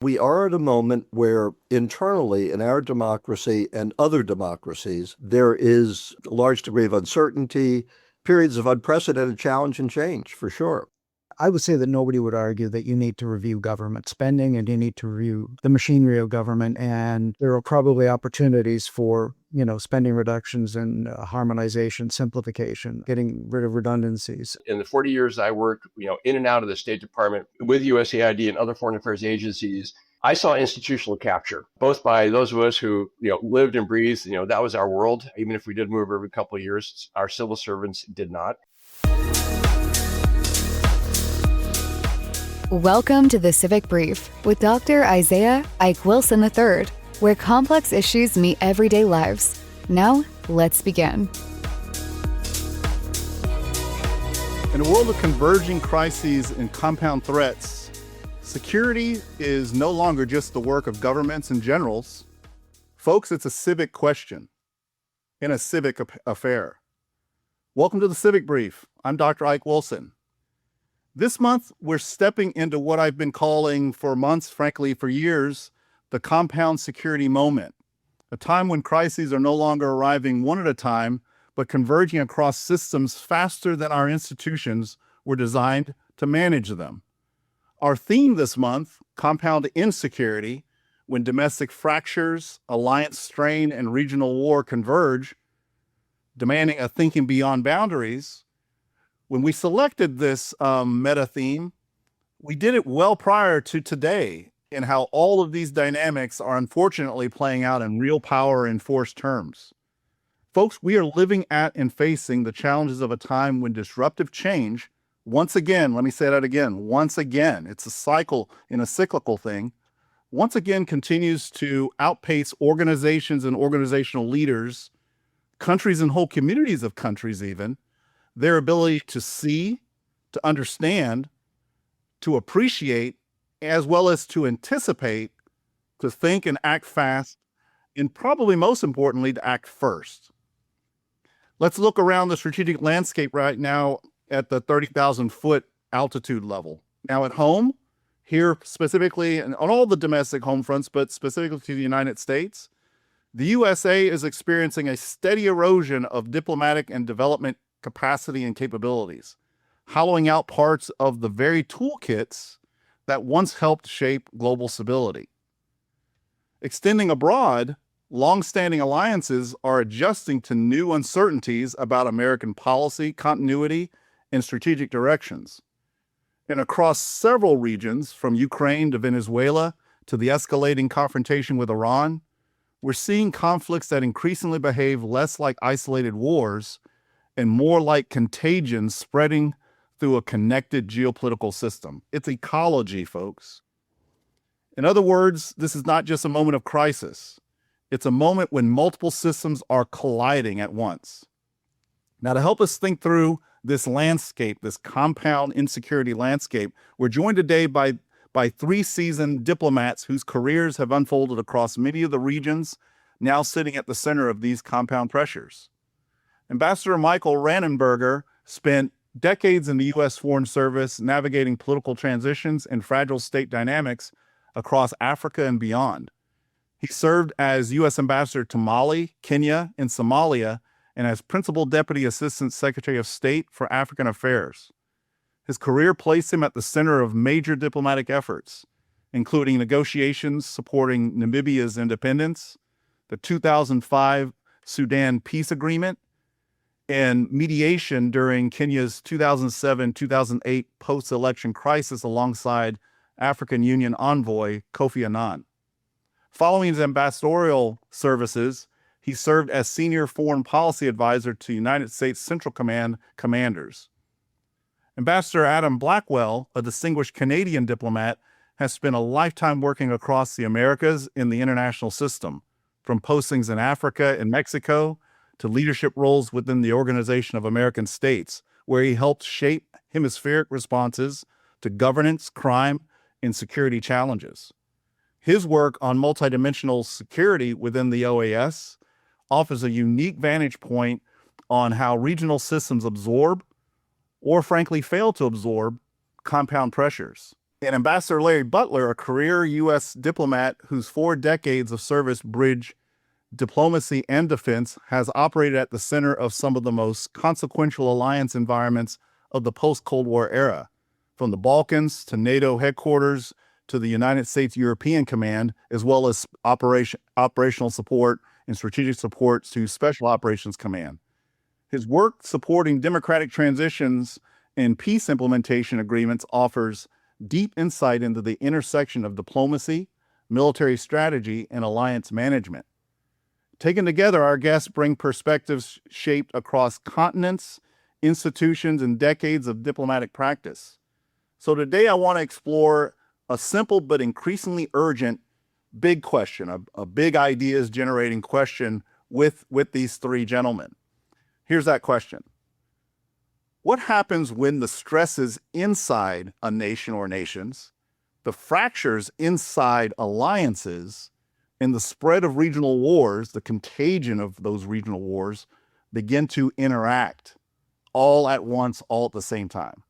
We are at a moment where internally in our democracy and other democracies, there is a large degree of uncertainty, periods of unprecedented challenge and change, for sure. I would say that nobody would argue that you need to review government spending and you need to review the machinery of government. And there are probably opportunities for, spending reductions and harmonization, simplification, getting rid of redundancies. In the 40 years I worked, in and out of the State Department with USAID and other foreign affairs agencies, I saw institutional capture, both by those of us who, lived and breathed, that was our world. Even if we did move every couple of years, our civil servants did not. Welcome to the Civic Brief with Dr. Isaiah Ike Wilson III, where complex issues meet everyday lives. Now, let's begin. In a world of converging crises and compound threats, security is no longer just the work of governments and generals. Folks, it's a civic question and a civic affair. Welcome to the Civic Brief. I'm Dr. Ike Wilson. This month, we're stepping into what I've been calling for months, frankly, for years, the compound security moment, a time when crises are no longer arriving one at a time, but converging across systems faster than our institutions were designed to manage them. Our theme this month, compound insecurity, when domestic fractures, alliance strain, and regional war converge, demanding a thinking beyond boundaries. When we selected this meta theme, we did it well prior to today in how all of these dynamics are unfortunately playing out in real power and force terms. Folks, we are living at and facing the challenges of a time when disruptive change, once again, let me say that again, once again, it's a cycle in a cyclical thing, once again continues to outpace organizations and organizational leaders, countries and whole communities of countries even, their ability to see, to understand, to appreciate, as well as to anticipate, to think and act fast, and probably most importantly, to act first. Let's look around the strategic landscape right now at the 30,000-foot altitude level. Now at home, here specifically, and on all the domestic home fronts, but specifically to the United States, the USA is experiencing a steady erosion of diplomatic and development capacity and capabilities, hollowing out parts of the very toolkits that once helped shape global stability. Extending abroad, long-standing alliances are adjusting to new uncertainties about American policy, continuity, and strategic directions. And across several regions, from Ukraine to Venezuela to the escalating confrontation with Iran, we're seeing conflicts that increasingly behave less like isolated wars and more like contagion spreading through a connected geopolitical system. It's ecology, folks. In other words, this is not just a moment of crisis. It's a moment when multiple systems are colliding at once. Now, to help us think through this landscape, this compound insecurity landscape, we're joined today by three seasoned diplomats whose careers have unfolded across many of the regions now sitting at the center of these compound pressures. Ambassador Michael Ranneberger spent decades in the U.S. Foreign Service navigating political transitions and fragile state dynamics across Africa and beyond. He served as U.S. Ambassador to Mali, Kenya, and Somalia, and as Principal Deputy Assistant Secretary of State for African Affairs. His career placed him at the center of major diplomatic efforts, including negotiations supporting Namibia's independence, the 2005 Sudan peace agreement, and mediation during Kenya's 2007-2008 post-election crisis alongside African Union envoy Kofi Annan. Following his ambassadorial services, he served as senior foreign policy advisor to United States Central Command commanders. Ambassador Adam Blackwell, a distinguished Canadian diplomat, has spent a lifetime working across the Americas in the international system, from postings in Africa and Mexico to leadership roles within the Organization of American States, where he helped shape hemispheric responses to governance, crime, and security challenges. His work on multidimensional security within the OAS offers a unique vantage point on how regional systems absorb, or frankly fail to absorb, compound pressures. And Ambassador Larry Butler, a career U.S. diplomat whose 4 decades of service bridge diplomacy and defense, has operated at the center of some of the most consequential alliance environments of the post-Cold War era, from the Balkans to NATO headquarters to the United States European Command, as well as operational support and strategic support to Special Operations Command. His work supporting democratic transitions and peace implementation agreements offers deep insight into the intersection of diplomacy, military strategy, and alliance management. Taken together, our guests bring perspectives shaped across continents, institutions, and decades of diplomatic practice. So today I want to explore a simple but increasingly urgent big question, a big ideas generating question with these 3 gentlemen. Here's that question. What happens when the stresses inside a nation or nations, the fractures inside alliances, and the spread of regional wars, the contagion of those regional wars, begin to interact all at once, all at the same time?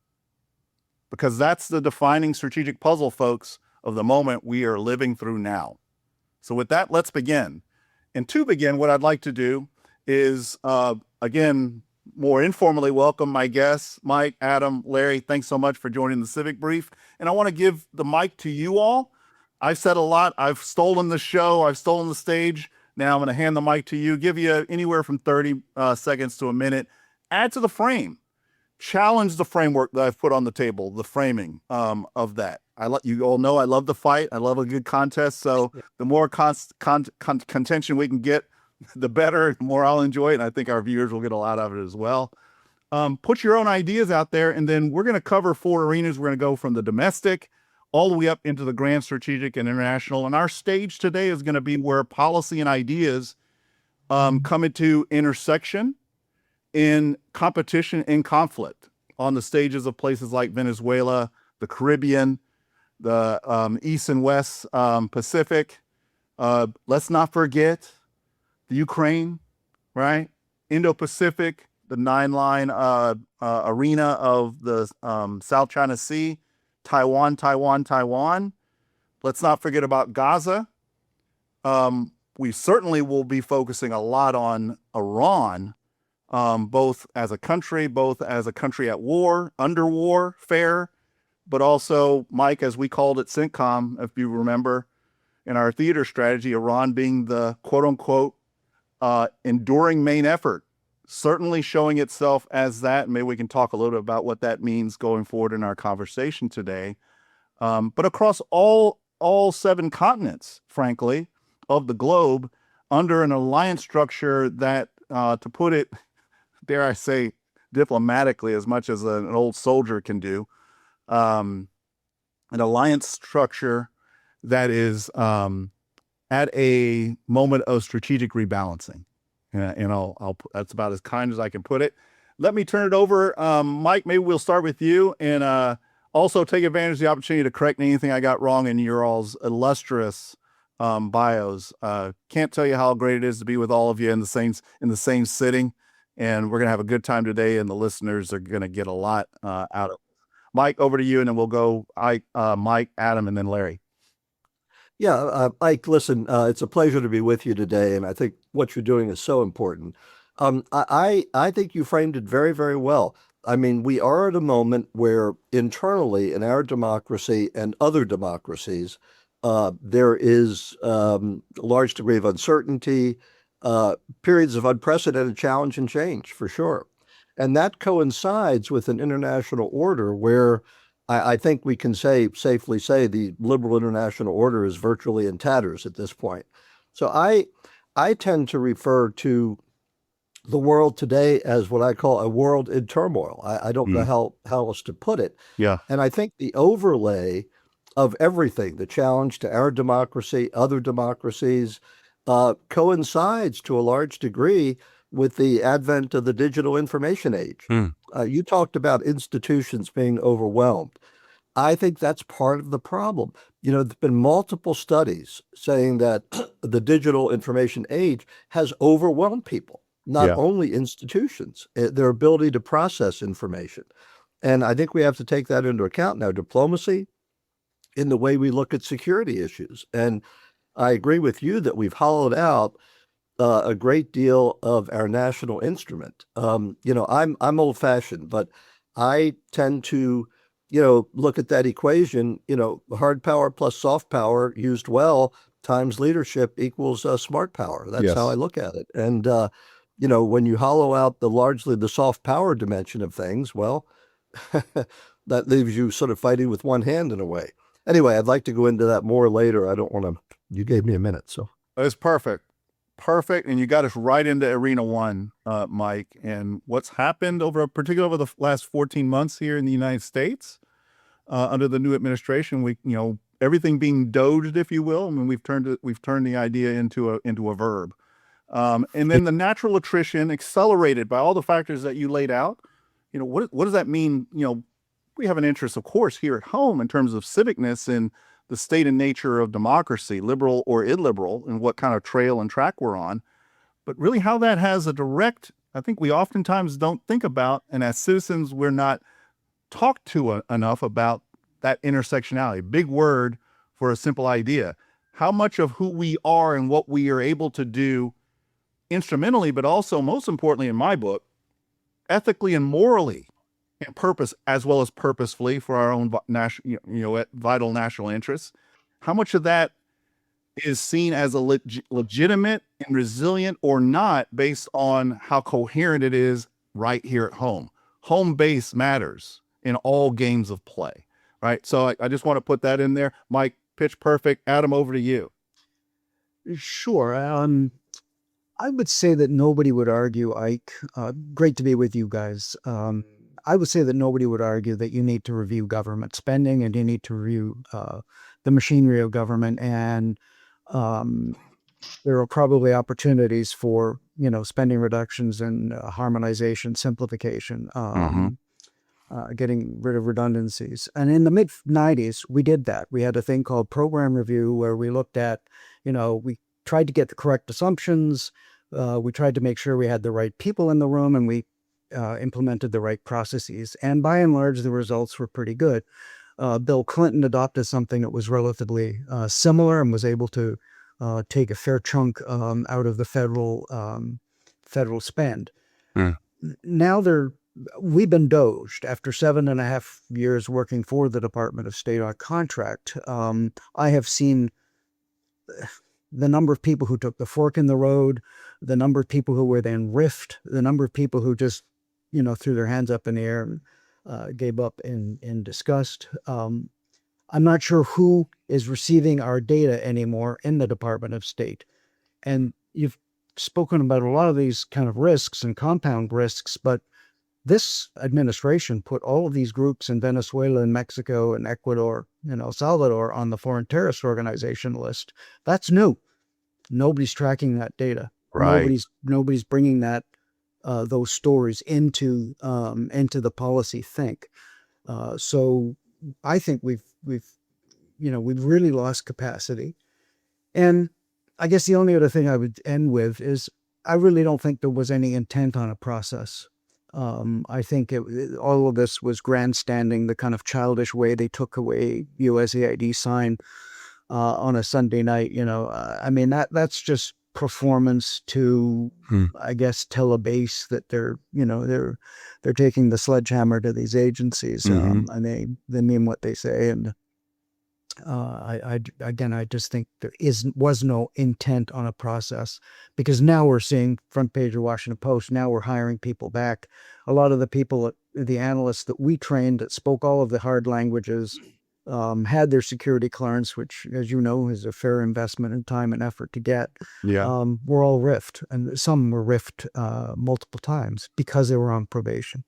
Because that's the defining strategic puzzle, folks, of the moment we are living through now. So with that, let's begin. And to begin, what I'd like to do is, again, more informally welcome my guests, Mike, Adam, Larry. Thanks so much for joining the Civic Brief. And I want to give the mic to you all. I've said a lot. I've stolen the show. I've stolen the stage. Now I'm going to hand the mic to you, give you anywhere from 30 seconds to a minute. Add to the frame. Challenge the framework that I've put on the table, the framing of that. You all know I love the fight. I love a good contest. So the more contention we can get, the better, the more I'll enjoy it. And I think our viewers will get a lot out of it as well. Put your own ideas out there, and then we're going to cover 4 arenas. We're going to go from the domestic all the way up into the grand strategic and international. And our stage today is going to be where policy and ideas come into intersection in competition and conflict on the stages of places like Venezuela, the Caribbean, the East and West Pacific. Let's not forget the Ukraine, right? Indo-Pacific, the 9-line arena of the South China Sea, Taiwan. Let's not forget about Gaza. We certainly will be focusing a lot on Iran, both as a country at war, under warfare, but also, Mike, as we called it, CENTCOM, if you remember, in our theater strategy, Iran being the quote-unquote enduring main effort, certainly showing itself as that. Maybe we can talk a little bit about what that means going forward in our conversation today. But across all 7 continents, frankly, of the globe, under an alliance structure that, to put it, dare I say, diplomatically, as much as an old soldier can do, an alliance structure that is at a moment of strategic rebalancing. And that's about as kind as I can put it. Let me turn it over. Mike, maybe we'll start with you, and also take advantage of the opportunity to correct anything I got wrong in your all's illustrious bios. Can't tell you how great it is to be with all of you in the same sitting. And we're going to have a good time today, and the listeners are going to get a lot out of it. Mike, over to you, and then we'll go Mike, Adam, and then Larry. Yeah, Ike, listen, it's a pleasure to be with you today, and I think what you're doing is so important. I think you framed it very, very well. I mean, we are at a moment where internally in our democracy and other democracies, there is a large degree of uncertainty, periods of unprecedented challenge and change, for sure. And that coincides with an international order where I think we can safely say the liberal international order is virtually in tatters at this point. So I tend to refer to the world today as what I call a world in turmoil. I don't know how else to put it. Yeah. And I think the overlay of everything, the challenge to our democracy, other democracies, coincides to a large degree with the advent of the digital information age. You talked about institutions being overwhelmed. I think that's part of the problem. You know, there's been multiple studies saying that the digital information age has overwhelmed people, not only institutions, their ability to process information. And I think we have to take that into account. Now, diplomacy, in the way we look at security issues. And I agree with you that we've hollowed out a great deal of our national instrument. I'm old-fashioned, but I tend to, look at that equation. Hard power plus soft power used well times leadership equals smart power. That's how I Yes. look at it. And when you hollow out largely the soft power dimension of things, well, that leaves you sort of fighting with one hand in a way. Anyway, I'd like to go into that more later. I don't want to. You gave me a minute, so. It's perfect. Perfect. And you got us right into Arena One, Mike, and what's happened particularly over the last 14 months here in the United States under the new administration. Everything being doged, if you will. I mean, we've turned the idea into a verb. And then the natural attrition accelerated by all the factors that you laid out. What does that mean? We have an interest, of course, here at home in terms of civicness and the state and nature of democracy, liberal or illiberal, and what kind of trail and track we're on. But really how that has a direct, I think we oftentimes don't think about, and as citizens, we're not talked to enough about that intersectionality. Big word for a simple idea. How much of who we are and what we are able to do instrumentally, but also most importantly in my book, ethically and morally and purpose, as well as purposefully for our own vital national interests. How much of that is seen as a legitimate and resilient or not based on how coherent it is right here at home. Home base matters in all games of play, right? So I just want to put that in there. Mike, pitch perfect. Adam, over to you. Sure. I would say that nobody would argue, Ike. Great to be with you guys. I would say that nobody would argue that you need to review government spending and you need to review the machinery of government. And there are probably opportunities for, spending reductions and harmonization, simplification, getting rid of redundancies. And in the mid-90s, we did that. We had a thing called program review where we looked at, we tried to get the correct assumptions. We tried to make sure we had the right people in the room, and we implemented the right processes. And by and large, the results were pretty good. Bill Clinton adopted something that was relatively similar and was able to take a fair chunk out of the federal spend. Now we've been doged after 7.5 years working for the Department of State on contract. I have seen the number of people who took the fork in the road, the number of people who were then riffed, the number of people who just, threw their hands up in the air and gave up in disgust. I'm not sure who is receiving our data anymore in the Department of State. And you've spoken about a lot of these kind of risks and compound risks, but this administration put all of these groups in Venezuela and Mexico and Ecuador, El Salvador on the foreign terrorist organization list. That's new. Nobody's tracking that data. Right. Nobody's bringing those stories into the policy think. So I think we've really lost capacity. And I guess the only other thing I would end with is I really don't think there was any intent on a process. I think all of this was grandstanding, the kind of childish way they took away USAID sign on a Sunday night. That's just performance to, I guess, tell a base that they're taking the sledgehammer to these agencies, and they mean what they say. And I just think there was no intent on a process, because now we're seeing front page of Washington Post. Now we're hiring people back. A lot of the people, the analysts that we trained that spoke all of the hard languages, had their security clearance, which, as you know, is a fair investment in time and effort to get. Yeah. Were all riffed, and some were riffed multiple times because they were on probation.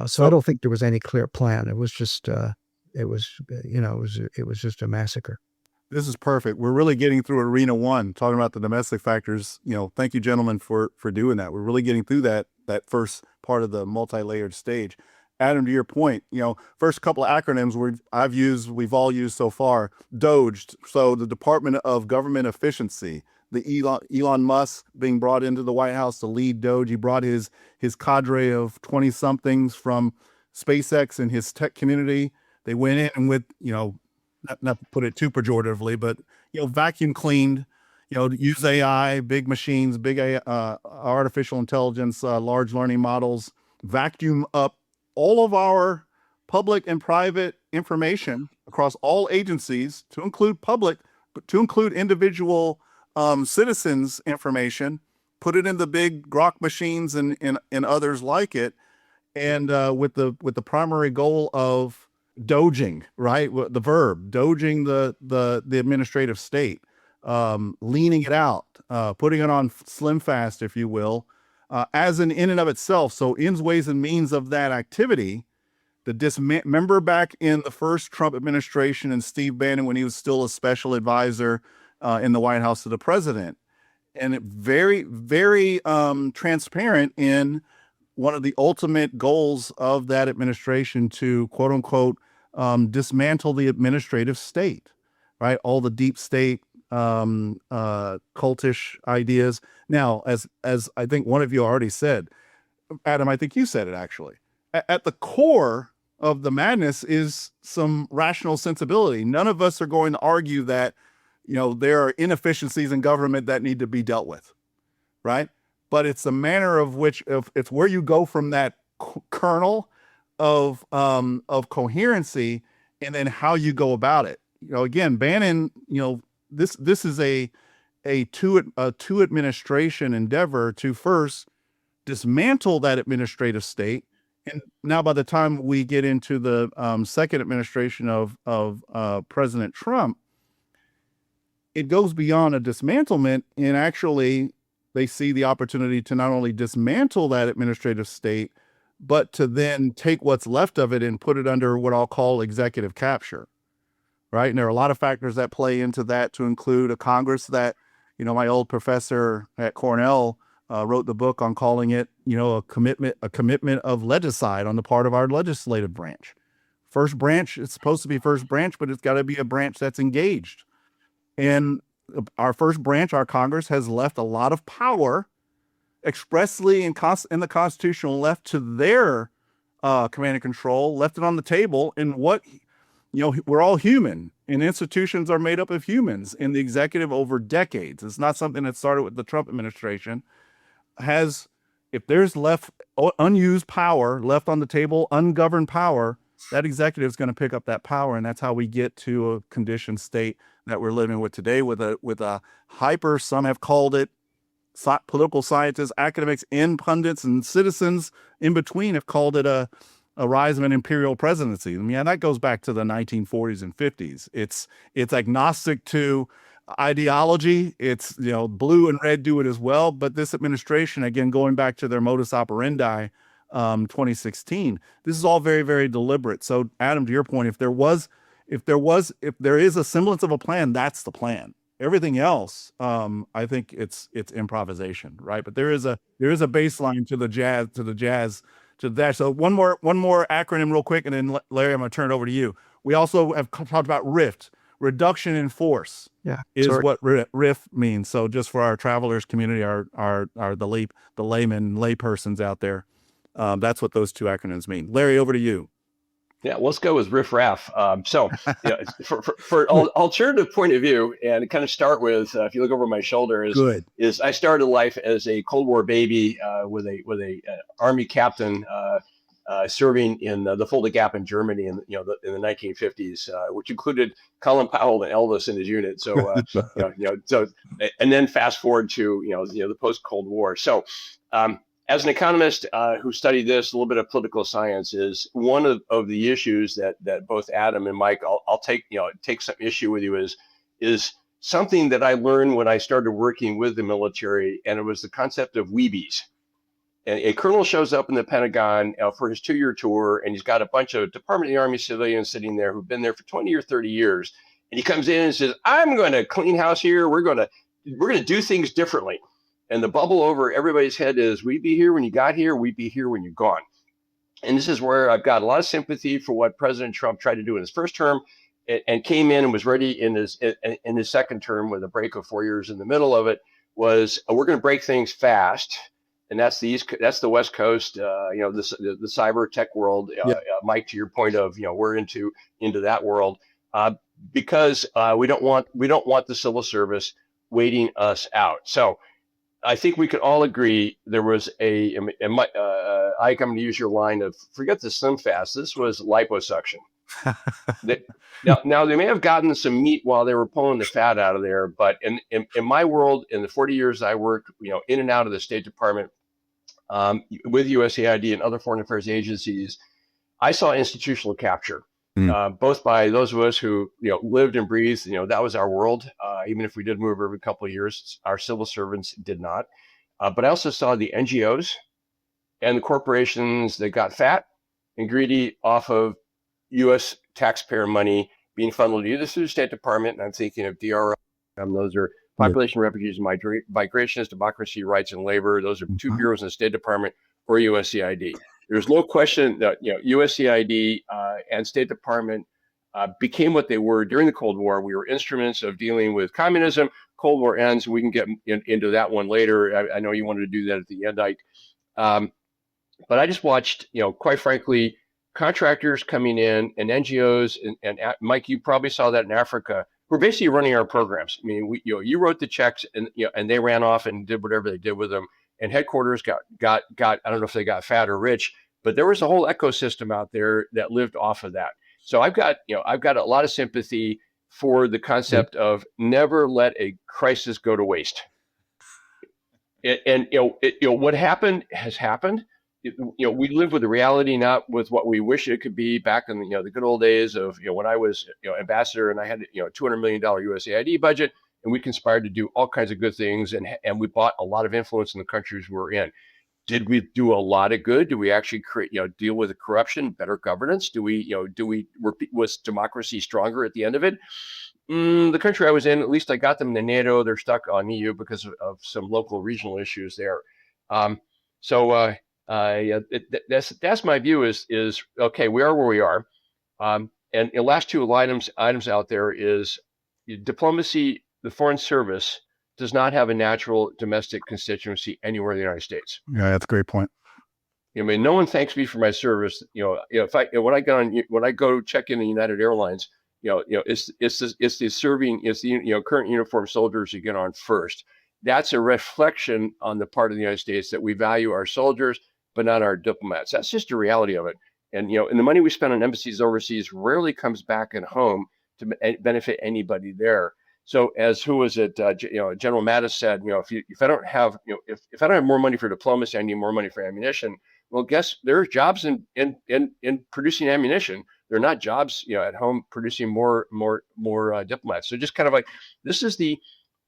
So I don't think there was any clear plan. It was just. It was just a massacre. This is perfect. We're really getting through Arena One, talking about the domestic factors. Thank you, gentlemen, for doing that. We're really getting through that first part of the multi-layered stage. Adam, to your point, first couple of acronyms we've all used so far. DOGE, so the Department of Government Efficiency. The Elon Musk being brought into the White House to lead DOGE. He brought his cadre of 20-somethings from SpaceX and his tech community. They went in with, not to put it too pejoratively, but vacuum cleaned, use AI, big machines, big artificial intelligence, large learning models, vacuum up all of our public and private information across all agencies, to include public, but to include individual citizens' information, put it in the big grok machines and others like it, and with the primary goal of doging, right? The verb doging the administrative state, leaning it out, putting it on slim fast, if you will, as an in and of itself. So ends, ways, and means of that activity. Remember back in the first Trump administration and Steve Bannon, when he was still a special advisor in the White House to the president, and it very, very transparent in one of the ultimate goals of that administration to, quote unquote, dismantle the administrative state, right? All the deep state, cultish ideas. Now, as I think one of you already said, Adam, I think you said it actually, at the core of the madness is some rational sensibility. None of us are going to argue that, there are inefficiencies in government that need to be dealt with, right? But it's the manner of which, it's where you go from that kernel of coherency, and then how you go about it. Again, Bannon, this is a two administration endeavor to first dismantle that administrative state. And now, by the time we get into the second administration of President Trump, it goes beyond a dismantlement, and actually they see the opportunity to not only dismantle that administrative state, but to then take what's left of it and put it under what I'll call executive capture, right? And there are a lot of factors that play into that, to include a Congress that, my old professor at Cornell wrote the book on calling it, a commitment of legicide on the part of our legislative branch. First branch, it's supposed to be first branch, but it's got to be a branch that's engaged. And our first branch, our Congress, has left a lot of power expressly in the Constitution, left to their command and control, left it on the table. And we're all human, and institutions are made up of humans. In the executive, over decades, it's not something that started with the Trump administration, if there's left unused power left on the table, ungoverned power, that executive is going to pick up that power. And that's how we get to a conditioned state that we're living with today, with a hyper, some have called it, political scientists, academics, and pundits and citizens in between have called it a rise of an imperial presidency. I mean, that goes back to the 1940s and 50s. It's agnostic to ideology. It's, blue and red do it as well. But this administration, again, going back to their modus operandi, 2016, this is all very, very deliberate. So, Adam, to your point, if there is a semblance of a plan, that's the plan. Everything else, I think it's improvisation, right? But there is a baseline to that. So one more acronym real quick, and then Larry, I'm going to turn it over to you. We also have talked about RIFT, reduction in force. Yeah, is what RIF means. So just for our travelers community, the laypersons out there, that's what those two acronyms mean. Larry, over to you. Yeah, let's go with riff-raff. For alternative point of view, and kind of start with, if you look over my shoulder, is I started life as a Cold War baby with a Army captain serving in the Fulda Gap in Germany in the 1950s, which included Colin Powell and Elvis in his unit. So and then fast forward to the post-Cold War. So. As an economist who studied this, a little bit of political science is one of the issues that both Adam and Mike, I'll take some issue with you, is something that I learned when I started working with the military, and it was the concept of weebies. And a colonel shows up in the Pentagon for his 2-year tour, and he's got a bunch of Department of the Army civilians sitting there who've been there for 20 or 30 years. And he comes in and says, "I'm going to clean house here. We're going to do things differently." And the bubble over everybody's head is, "We'd be here when you got here, we'd be here when you're gone." And this is where I've got a lot of sympathy for what President Trump tried to do in his first term, and came in and was ready in his second term with a break of 4 years in the middle of it, was we're going to break things fast. And that's the West Coast, the cyber tech world. Mike, to your point of, we're into that world. because we don't want the civil service waiting us out. So I think we could all agree there was Ike, I'm going to use your line of forget the slim fast. This was liposuction. Now they may have gotten some meat while they were pulling the fat out of there, but in my world, in the 40 years I worked, in and out of the State Department, with USAID and other foreign affairs agencies, I saw institutional capture, both by those of us who lived and breathed. That was our world. Even if we did move every couple of years, our civil servants did not. But I also saw the NGOs and the corporations that got fat and greedy off of U.S. taxpayer money being funneled either through the State Department, and I'm thinking of DRO. Those are population, refugees, migrations, democracy, rights, and labor. Those are two bureaus in the State Department, or USAID. There's no question that USAID and State Department became what they were during the Cold War. We were instruments of dealing with communism. Cold War ends. We can get into that one later. I know you wanted to do that at the end, Ike. But I just watched, quite frankly, contractors coming in and NGOs and Mike, you probably saw that in Africa. We're basically running our programs. I mean, you wrote the checks and they ran off and did whatever they did with them. And headquarters got I don't know if they got fat or rich, but there was a whole ecosystem out there that lived off of that. So I've got a lot of sympathy for the concept of never let a crisis go to waste. What happened has happened. We live with the reality, not with what we wish it could be back in the good old days of when I was ambassador and I had $200 million USAID budget, and we conspired to do all kinds of good things, and we bought a lot of influence in the countries we were in. Did we do a lot of good? Do we actually create deal with the corruption, better governance? Was democracy stronger at the end of it? The country I was in, at least I got them to NATO. They're stuck on EU because of some local regional issues there. That's my view is okay. We are where we are, and the last two items out there is diplomacy. The Foreign Service does not have a natural domestic constituency anywhere in the United States. Yeah, that's a great point. I mean, no one thanks me for my service. When I go check in the United Airlines, it's the current uniformed soldiers you get on first. That's a reflection on the part of the United States that we value our soldiers, but not our diplomats. That's just the reality of it. And and the money we spend on embassies overseas rarely comes back at home to benefit anybody there. So, as who was it? General Mattis said, if I don't have if I don't have more money for diplomacy, I need more money for ammunition. Well, guess there are jobs in producing ammunition. They're not jobs at home producing more diplomats. So just kind of like this is the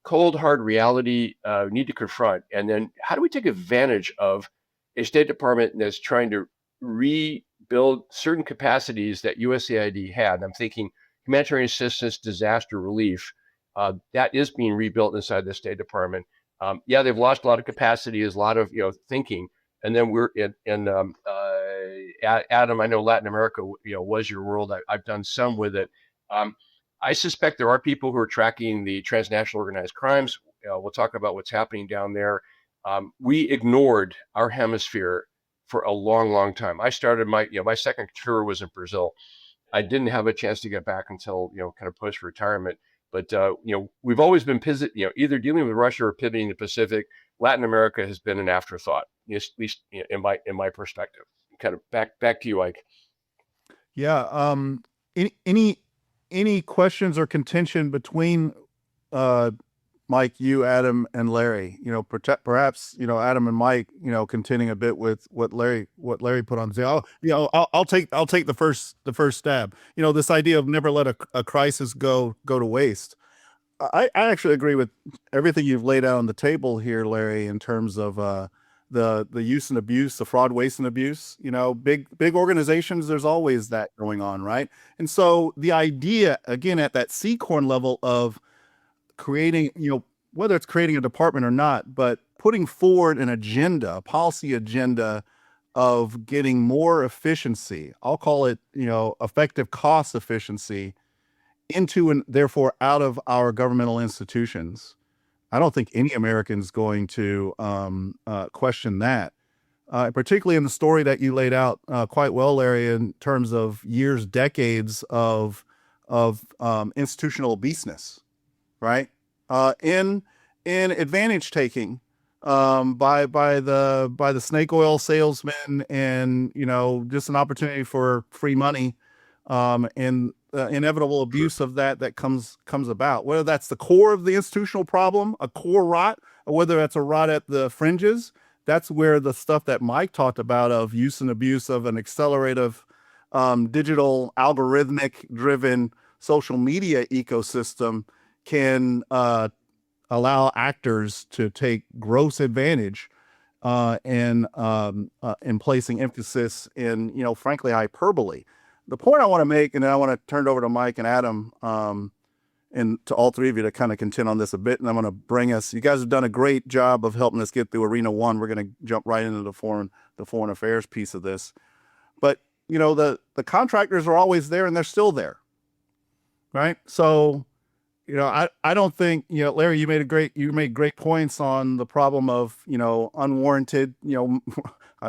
cold hard reality we need to confront. And then how do we take advantage of a State Department that's trying to rebuild certain capacities that USAID had? And I'm thinking humanitarian assistance, disaster relief. That is being rebuilt inside the State Department. They've lost a lot of capacity, there's a lot of thinking, and then we're in Adam. I know Latin America, was your world. I've done some with it. I suspect there are people who are tracking the transnational organized crimes. We'll talk about what's happening down there. We ignored our hemisphere for a long, long time. I started my second tour was in Brazil. I didn't have a chance to get back until kind of post retirement. But we've always been either dealing with Russia or pivoting to the Pacific. Latin America has been an afterthought, at least in my perspective. Kind of back to you, Ike. Yeah. Any questions or contention between Mike, you, Adam, and Larry? Perhaps Adam and Mike, contending a bit with what Larry put on. I'll take the first stab. This idea of never let a crisis go to waste. I actually agree with everything you've laid out on the table here, Larry, in terms of the use and abuse, the fraud, waste, and abuse. Big organizations, there's always that going on, right? And so the idea, again, at that C-corn level of creating, whether it's creating a department or not, but putting forward an agenda, a policy agenda of getting more efficiency. I'll call it, effective cost efficiency into and therefore out of our governmental institutions. I don't think any American's going to question that, particularly in the story that you laid out quite well, Larry, in terms of years, decades of of institutional obeseness, right? In advantage taking by the snake oil salesmen, and just an opportunity for free money, and inevitable abuse of that comes about. Whether that's the core of the institutional problem, a core rot, or whether that's a rot at the fringes, that's where the stuff that Mike talked about of use and abuse of an accelerative, digital, algorithmic driven social media ecosystem can allow actors to take gross advantage in placing emphasis in, frankly, hyperbole. The point I want to make, and then I want to turn it over to Mike and Adam, and to all three of you to kind of contend on this a bit. And I'm going to bring us, you guys have done a great job of helping us get through Arena 1. We're going to jump right into the foreign affairs piece of this. But, the contractors are always there, and they're still there, right? So, I don't think, Larry, you made great points on the problem of, unwarranted,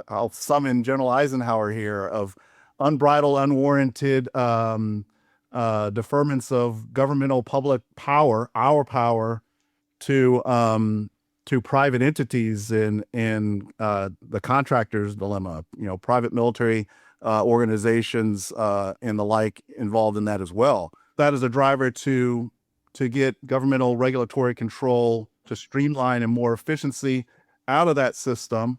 I'll summon General Eisenhower here, of unbridled, unwarranted deferments of governmental public power, our power, to private entities in the contractor's dilemma. Private military organizations and the like involved in that as well. That is a driver to get governmental regulatory control, to streamline and more efficiency out of that system.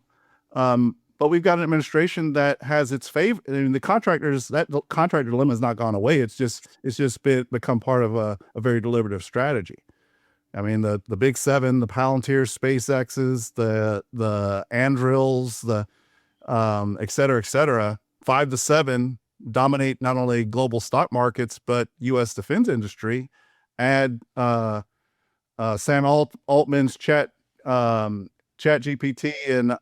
But we've got an administration that has its favor. I mean, the contractor dilemma has not gone away. It's just become part of a very deliberative strategy. I mean, the Big Seven, the Palantirs, SpaceX's, the Andrils, the et cetera, 5 to 7 dominate not only global stock markets but U.S. defense industry. Add Sam Altman's Chat GPT and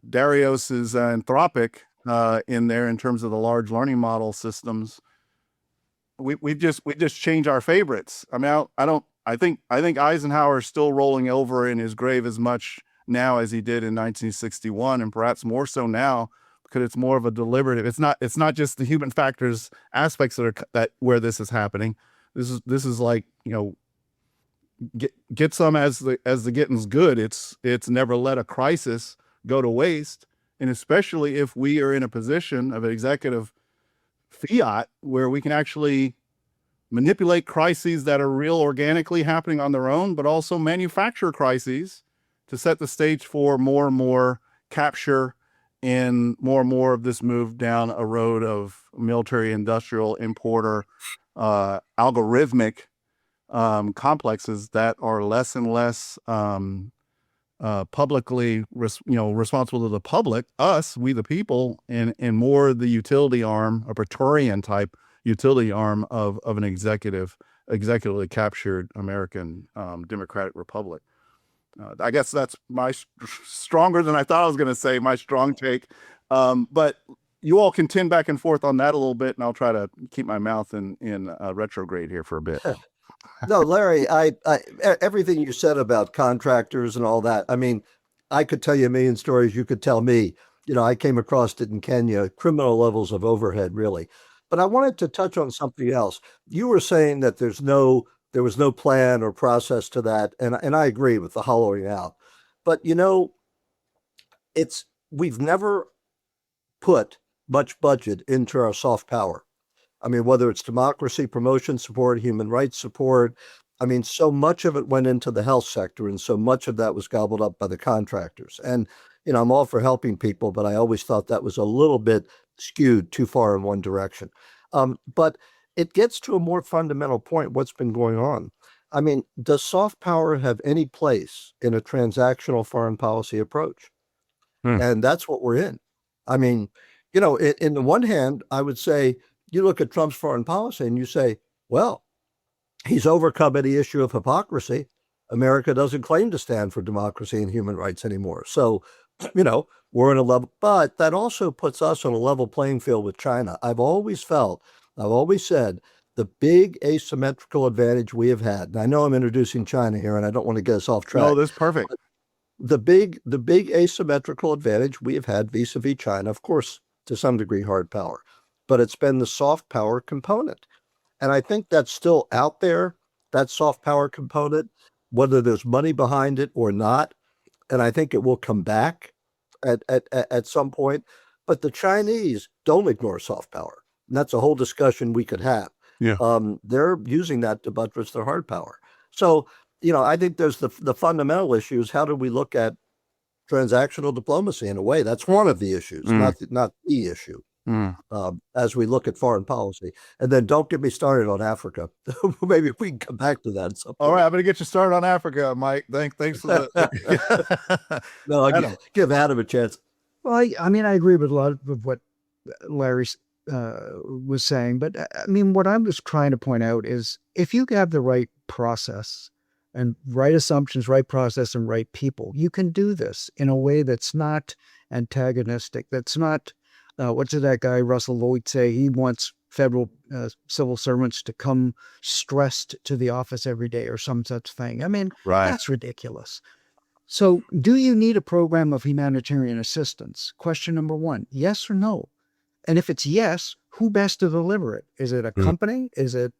Darius's Anthropic in there in terms of the large learning model systems. We just change our favorites. I mean, I think Eisenhower is still rolling over in his grave as much now as he did in 1961, and perhaps more so now, because it's more of a deliberative. It's not just the human factors aspects that where this is happening. This is like, get some as the getting's good. It's never let a crisis go to waste, and especially if we are in a position of an executive fiat where we can actually manipulate crises that are real organically happening on their own, but also manufacture crises to set the stage for more and more capture and more of this move down a road of military, industrial, importer, algorithmic complexes that are less and less publicly responsible to the public, we the people, and more the utility arm, a Praetorian type utility arm of an executively captured American democratic republic. I guess that's my stronger than I thought I was going to say, my strong take. But you all can tend back and forth on that a little bit, and I'll try to keep my mouth in retrograde here for a bit. No, Larry, I everything you said about contractors and all that, I mean, I could tell you a million stories. You could tell me. I came across it in Kenya, criminal levels of overhead, really. But I wanted to touch on something else. You were saying that there was no plan or process to that, and I agree with the hollowing out. But we've never put much budget into our soft power. I mean, whether it's democracy promotion support, human rights support, I mean, so much of it went into the health sector, and so much of that was gobbled up by the contractors. And, I'm all for helping people, but I always thought that was a little bit skewed too far in one direction. But it gets to a more fundamental point, what's been going on. I mean, does soft power have any place in a transactional foreign policy approach? And that's what we're in. I mean, in the one hand, I would say, you look at Trump's foreign policy and you say, well, he's overcome any issue of hypocrisy. America doesn't claim to stand for democracy and human rights anymore. So, we're in a level, but that also puts us on a level playing field with China. I've always said the big asymmetrical advantage we have had, and I know I'm introducing China here and I don't want to get us off track. No, that's perfect. The big asymmetrical advantage we have had vis-a-vis China, of course, to some degree, hard power, but it's been the soft power component. And I think that's still out there, that soft power component, whether there's money behind it or not. And I think it will come back at some point. But the Chinese don't ignore soft power. And that's a whole discussion we could have. Yeah. They're using that to buttress their hard power. So, I think there's the fundamental issues. How do we look at transactional diplomacy in a way? That's one of the issues, not the issue. As we look at foreign policy. And then don't get me started on Africa. Maybe we can come back to that at some point. All right, I'm going to get you started on Africa, Mike. Thanks for the. No, I'll give Adam a chance. Well, I mean, I agree with a lot of what Larry was saying, but I mean, what I was trying to point out is if you have the right process and right assumptions, right process, and right people, you can do this in a way that's not antagonistic, that's not, what did that guy Russell Lloyd say? He wants federal civil servants to come stressed to the office every day or some such thing. I mean, That's ridiculous. So do you need a program of humanitarian assistance? Question number one, yes or no? And if it's yes, who best to deliver it? Is it a company? Is it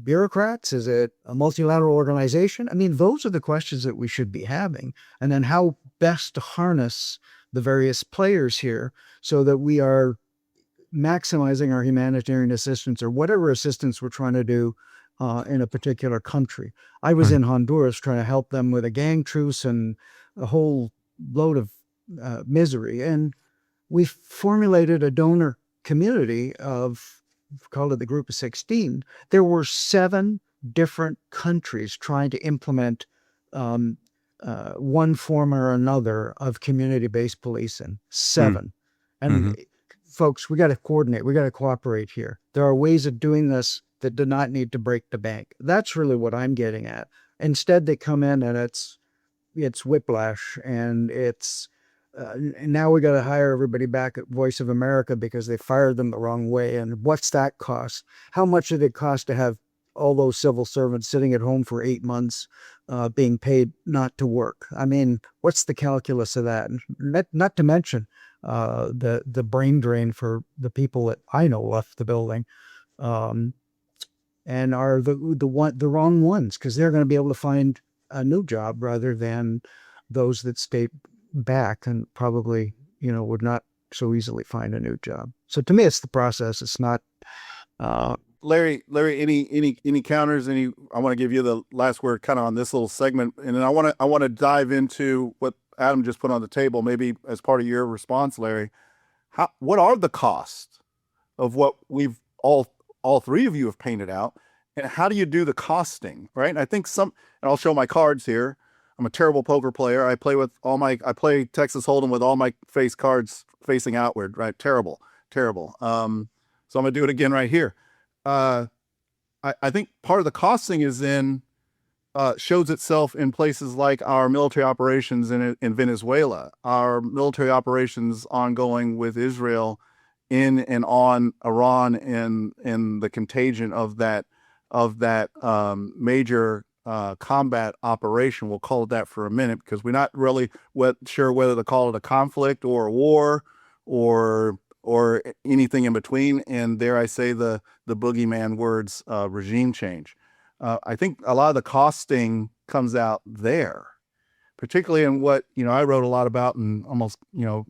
bureaucrats? Is it a multilateral organization? I mean, those are the questions that we should be having. And then how best to harness the various players here so that we are maximizing our humanitarian assistance or whatever assistance we're trying to do in a particular country. I was in Honduras trying to help them with a gang truce and a whole load of misery. And we formulated a donor community of, called it the Group of 16. There were 7 different countries trying to implement one form or another of community-based policing. 7. And folks, we got to coordinate. We got to cooperate here. There are ways of doing this that do not need to break the bank. That's really what I'm getting at. Instead, they come in and it's whiplash, and it's now we got to hire everybody back at Voice of America because they fired them the wrong way. And what's that cost? How much did it cost to have all those civil servants sitting at home for 8 months being paid not to work? I mean, what's the calculus of that? Not to mention the brain drain for the people that I know left the building. And are the wrong ones, because they're going to be able to find a new job rather than those that stayed back and probably, would not so easily find a new job. So to me, it's the process. It's not. Larry, any counters? I want to give you the last word kind of on this little segment, and then I want to dive into what Adam just put on the table, maybe as part of your response, Larry. What are the costs of what we've all 3 of you have painted out, and how do you do the costing, right? And I think and I'll show my cards here. I'm a terrible poker player. I play Texas Hold'em with all my face cards facing outward, right? Terrible. So I'm gonna do it again right here. I think part of the costing shows itself in places like our military operations in Venezuela, our military operations ongoing with Israel in and on Iran, and the contagion of that major combat operation. We'll call it that for a minute because we're not really sure whether to call it a conflict or a war or anything in between. And dare I say the boogeyman words, regime change. I think a lot of the costing comes out there, particularly in what, I wrote a lot about and almost,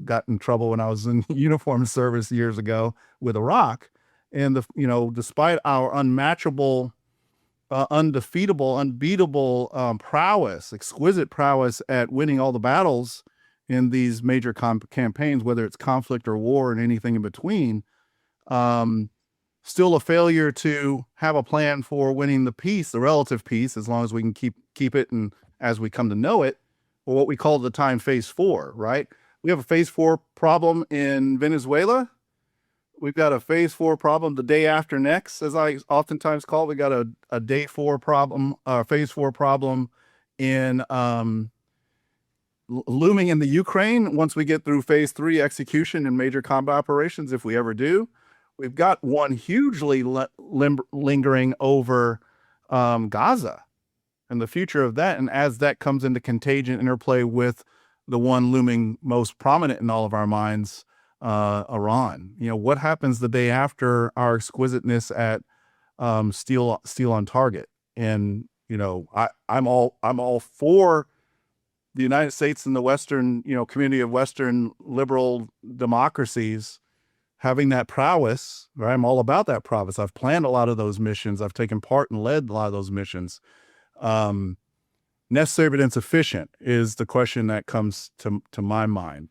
got in trouble when I was in uniform service years ago with Iraq. And despite our unmatchable, undefeatable, unbeatable prowess, exquisite prowess at winning all the battles in these major campaigns, whether it's conflict or war and anything in between, still a failure to have a plan for winning the peace, the relative peace, as long as we can keep it and as we come to know it, or what we call at the time phase 4, right? We have a phase 4 problem in Venezuela. We've got a phase 4 problem the day after next, as I oftentimes call it. We got a day 4 problem, phase 4 problem in looming in the Ukraine. Once we get through phase 3 execution and major combat operations, if we ever do, we've got one hugely lingering over Gaza and the future of that. And as that comes into contagion interplay with the one looming most prominent in all of our minds, Iran. What happens the day after our exquisiteness at steal on target. And I'm all for the United States and the Western community of Western liberal democracies having that prowess. Right? I'm all about that prowess. I've planned a lot of those missions. I've taken part and led a lot of those missions. Necessary but insufficient is the question that comes to my mind.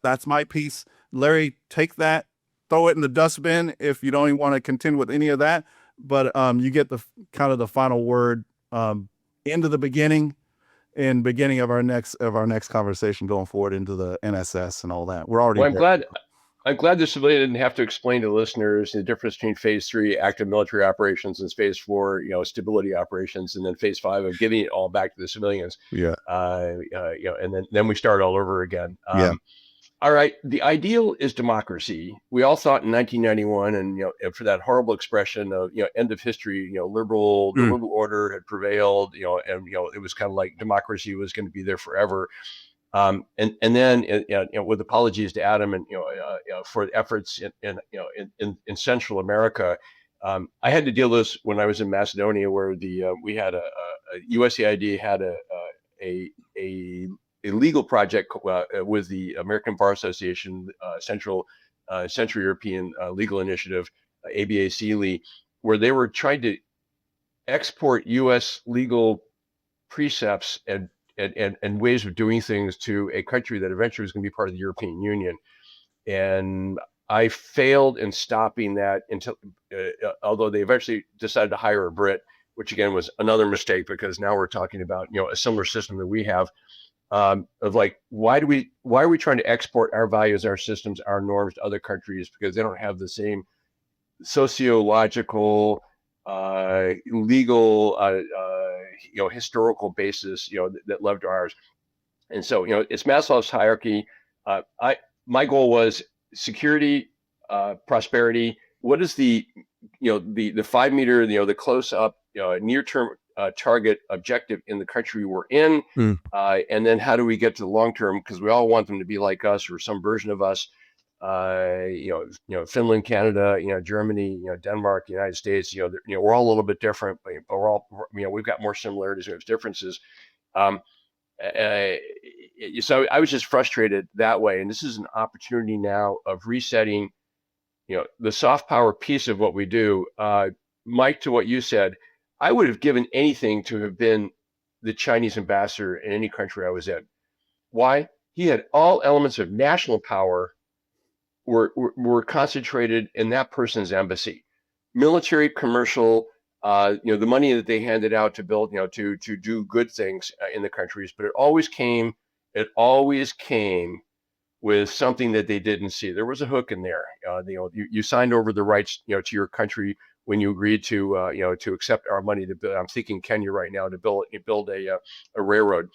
That's my piece. Larry, take that, throw it in the dustbin if you don't even want to contend with any of that. But you get the kind of the final word into the beginning of our next conversation going forward into the NSS and all that. We're already. Well, I'm glad the civilian didn't have to explain to listeners the difference between phase 3 active military operations and phase 4, stability operations, and then phase 5 of giving it all back to the civilians. Yeah. And then we start all over again. Yeah. All right. The ideal is democracy. We all thought in 1991, and for that horrible expression of end of history, the liberal order had prevailed, and it was kind of like democracy was going to be there forever. And then with apologies to Adam and for the efforts in Central America, I had to deal with this when I was in Macedonia, where we had a USAID had a legal project with the American Bar Association, Central European Legal Initiative, ABA-CELI, where they were trying to export U.S. legal precepts and ways of doing things to a country that eventually was going to be part of the European Union. And I failed in stopping that until, although they eventually decided to hire a Brit, which again was another mistake, because now we're talking about a similar system that we have. Of like, why are we trying to export our values, our systems, our norms to other countries? Because they don't have the same sociological, legal, historical basis, that led to ours. And so, it's Maslow's hierarchy. My goal was security, prosperity. What is the 5 meter, the close up, near term target objective in the country we're in, and then how do we get to the long term? Because we all want them to be like us or some version of us. Finland, Canada, Germany, Denmark, the United States. We're all a little bit different, but we're all, we've got more similarities and differences. So I was just frustrated that way, and this is an opportunity now of resetting, the soft power piece of what we do. Mike, to what you said, I would have given anything to have been the Chinese ambassador in any country I was in. Why? He had all elements of national power were concentrated in that person's embassy. Military, commercial, the money that they handed out to build, to do good things in the countries, but it always came with something that they didn't see. There was a hook in there. You signed over the rights, to your country when you agreed to, to accept our money to build. I'm thinking Kenya right now to build a railroad.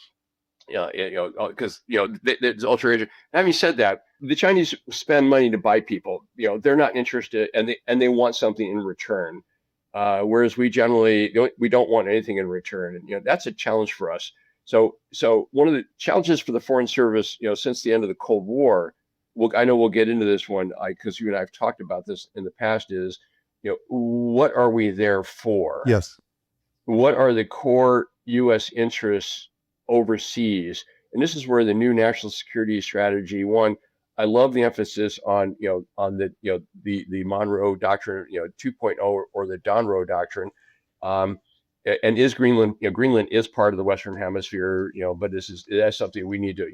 Because there's alteration. Having said that, the Chinese spend money to buy people. They're not interested, and they want something in return. Whereas we generally don't want anything in return, and that's a challenge for us. So one of the challenges for the Foreign Service, since the end of the Cold War, I know we'll get into this one, because you and I have talked about this in the past, is what are we there for? Yes. What are the core U.S. interests overseas? And this is where the new national security strategy, one, I love the emphasis on the Monroe Doctrine 2.0 or the Donroe Doctrine, and is Greenland Greenland is part of the Western Hemisphere, but that's something we need to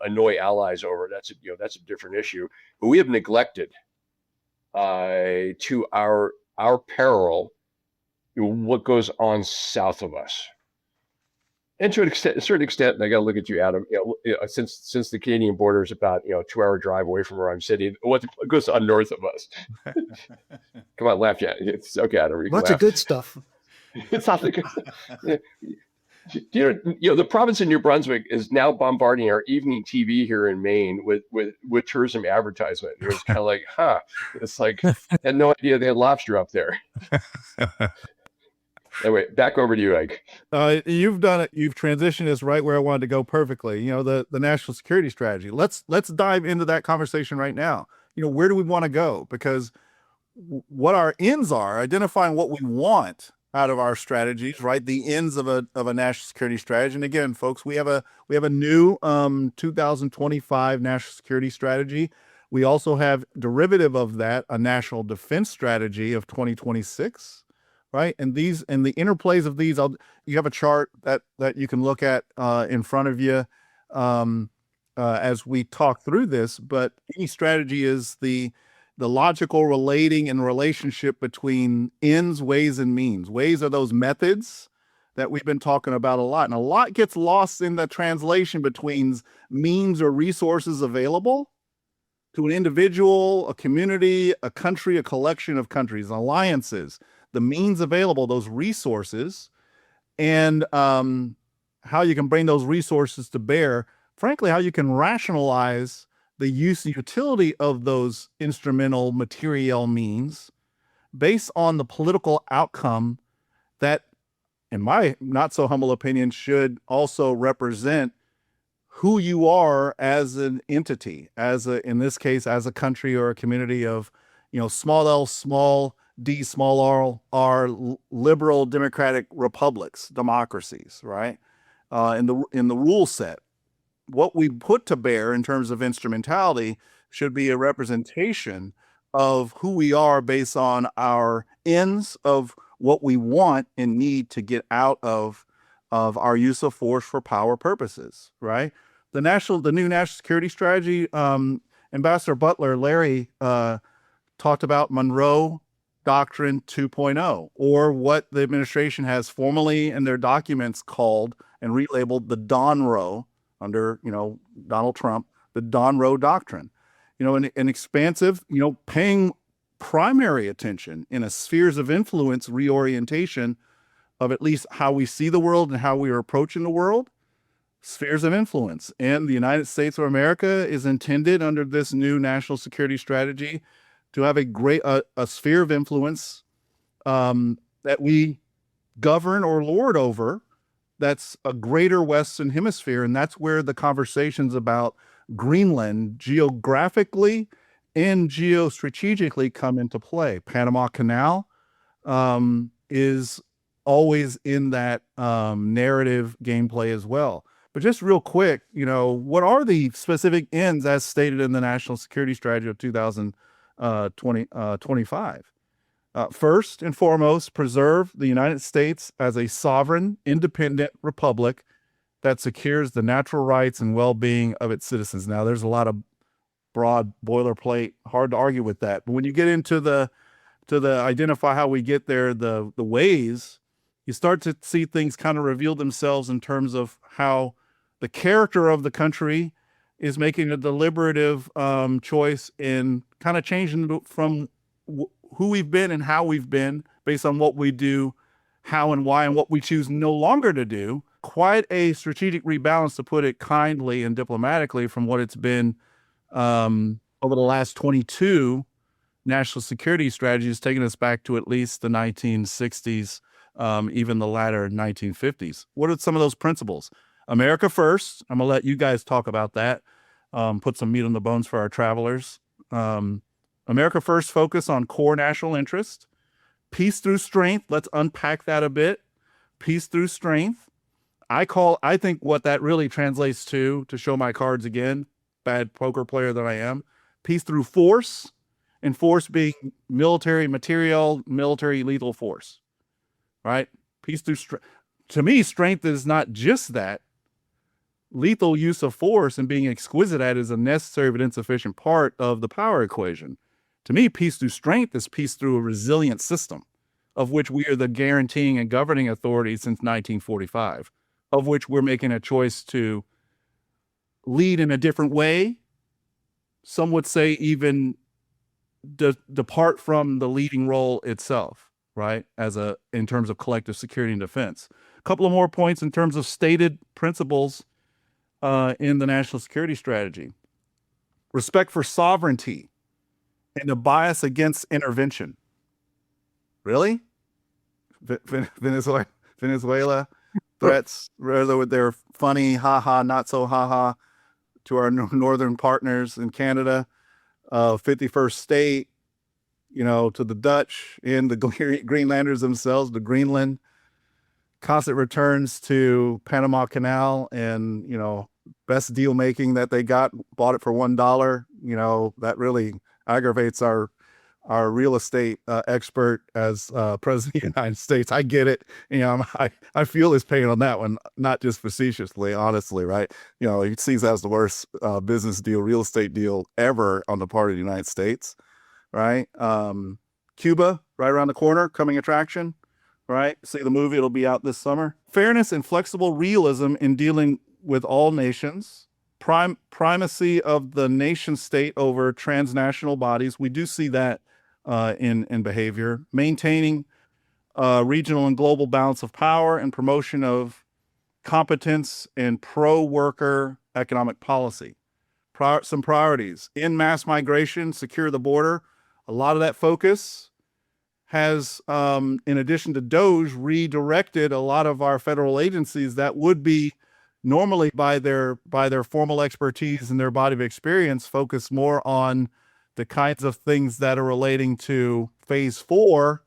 annoy allies over. That's a different issue, but we have neglected to our peril what goes on south of us. And to a certain extent, and I got to look at you, Adam. Since the Canadian border is about 2-hour drive away from where I'm sitting, what goes on north of us? Come on, laugh, yeah. It's okay, Adam. Lots of good stuff. It's not the good. The province of New Brunswick is now bombarding our evening TV here in Maine with tourism advertisement. It was kind of like, it's like I had no idea they had lobster up there. Anyway, back over to you, Ike. You've done it. You've transitioned us right where I wanted to go perfectly. The national security strategy. Let's dive into that conversation right now. Where do we want to go? Because what our ends are, identifying what we want out of our strategies, right? The ends of a national security strategy. And again, folks, we have a new 2025 national security strategy. We also have derivative of that, a national defense strategy of 2026, right? And the interplays of these, you have a chart that you can look at in front of you as we talk through this. But any strategy is the logical relating and relationship between ends, ways, and means. Ways are those methods that we've been talking about a lot. And a lot gets lost in the translation between means or resources available to an individual, a community, a country, a collection of countries, alliances, the means available, those resources, and how you can bring those resources to bear. Frankly, how you can rationalize the use and utility of those instrumental material means based on the political outcome that, in my not so humble opinion, should also represent who you are as an entity, in this case, as a country or a community of, small l, small d, small r, liberal democratic republics, democracies, right? In the rule set. What we put to bear in terms of instrumentality should be a representation of who we are based on our ends of what we want and need to get out of our use of force for power purposes, right? The new national security strategy, Ambassador Butler, Larry, talked about Monroe Doctrine 2.0, or what the administration has formally in their documents called and relabeled the Donroe, under, Donald Trump, the Donroe Doctrine, an expansive, paying primary attention in a spheres of influence reorientation of at least how we see the world and how we are approaching the world, spheres of influence. And the United States of America is intended under this new national security strategy to have a sphere of influence that we govern or lord over, that's a greater Western hemisphere. And that's where the conversations about Greenland geographically and geostrategically come into play. Panama Canal is always in that narrative gameplay as well. But just real quick, what are the specific ends as stated in the National Security Strategy of 2025? First and foremost, preserve the United States as a sovereign, independent republic that secures the natural rights and well-being of its citizens. Now, there's a lot of broad boilerplate, hard to argue with that. But when you get into the identify how we get there, the ways, you start to see things kind of reveal themselves in terms of how the character of the country is making a deliberative choice in kind of changing from who we've been and how we've been based on what we do, how and why, and what we choose no longer to do. Quite a strategic rebalance, to put it kindly and diplomatically, from what it's been over the last 22 national security strategies, taking us back to at least the 1960s, even the latter 1950s. What are some of those principles? America first. I'm going to let you guys talk about that, put some meat on the bones for our travelers. America first, focus on core national interest. Peace through strength. Let's unpack that a bit. Peace through strength. I think what that really translates to show my cards again, bad poker player that I am, peace through force, and force being military material, military lethal force, right? Peace through strength. To me, strength is not just that. Lethal use of force and being exquisite at is a necessary but insufficient part of the power equation. To me, peace through strength is peace through a resilient system, of which we are the guaranteeing and governing authority since 1945, of which we're making a choice to lead in a different way. Some would say even depart from the leading role itself, right? In terms of collective security and defense. A couple of more points in terms of stated principles in the national security strategy. Respect for sovereignty and a bias against intervention. Really? Venezuela threats, rather with their funny, haha, not so haha, to our northern partners in Canada, 51st state, to the Dutch and the Greenlanders themselves, to Greenland, constant returns to Panama Canal and, best deal making that they bought it for $1. That really aggravates our real estate expert as president of the United States. I get it. I feel his pain on that one, not just facetiously, honestly, right? He sees that as the worst business deal, real estate deal ever on the part of the United States, right? Cuba, right around the corner, coming attraction, right? See the movie, it'll be out this summer. Fairness and flexible realism in dealing with all nations. Primacy of the nation state over transnational bodies. We do see that in behavior. Maintaining regional and global balance of power and promotion of competence and pro-worker economic policy. Some priorities. In mass migration, secure the border. A lot of that focus has, in addition to DOGE, redirected a lot of our federal agencies that would be normally by their formal expertise and their body of experience, focus more on the kinds of things that are relating to phase 4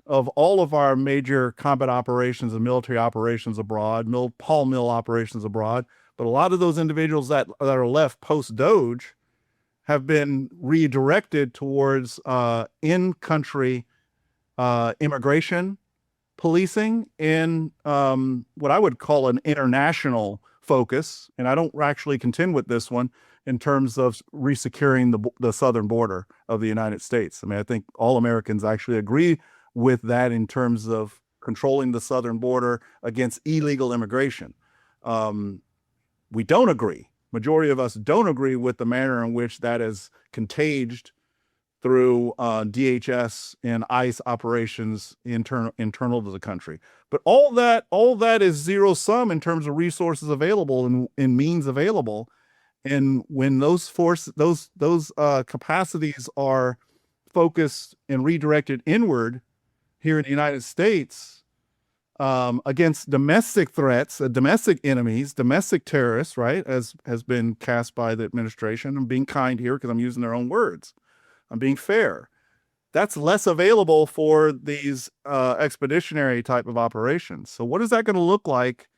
of all of our major combat operations and military operations abroad, Paul Mill operations abroad. But a lot of those individuals that are left post-DOGE have been redirected towards in-country immigration, policing, and what I would call an international focus. And I don't actually contend with this one in terms of resecuring the southern border of the United States. I think all Americans actually agree with that in terms of controlling the southern border against illegal immigration. We don't agree. Majority of us don't agree with the manner in which that is contaged through DHS and ICE operations internal to the country. But all that is zero sum in terms of resources available and means available. And when those capacities are focused and redirected inward here in the United States against domestic threats, domestic enemies, domestic terrorists, right, as has been cast by the administration. I'm being kind here because I'm using their own words. I'm being fair. That's less available for these expeditionary type of operations. So what is that going to look like?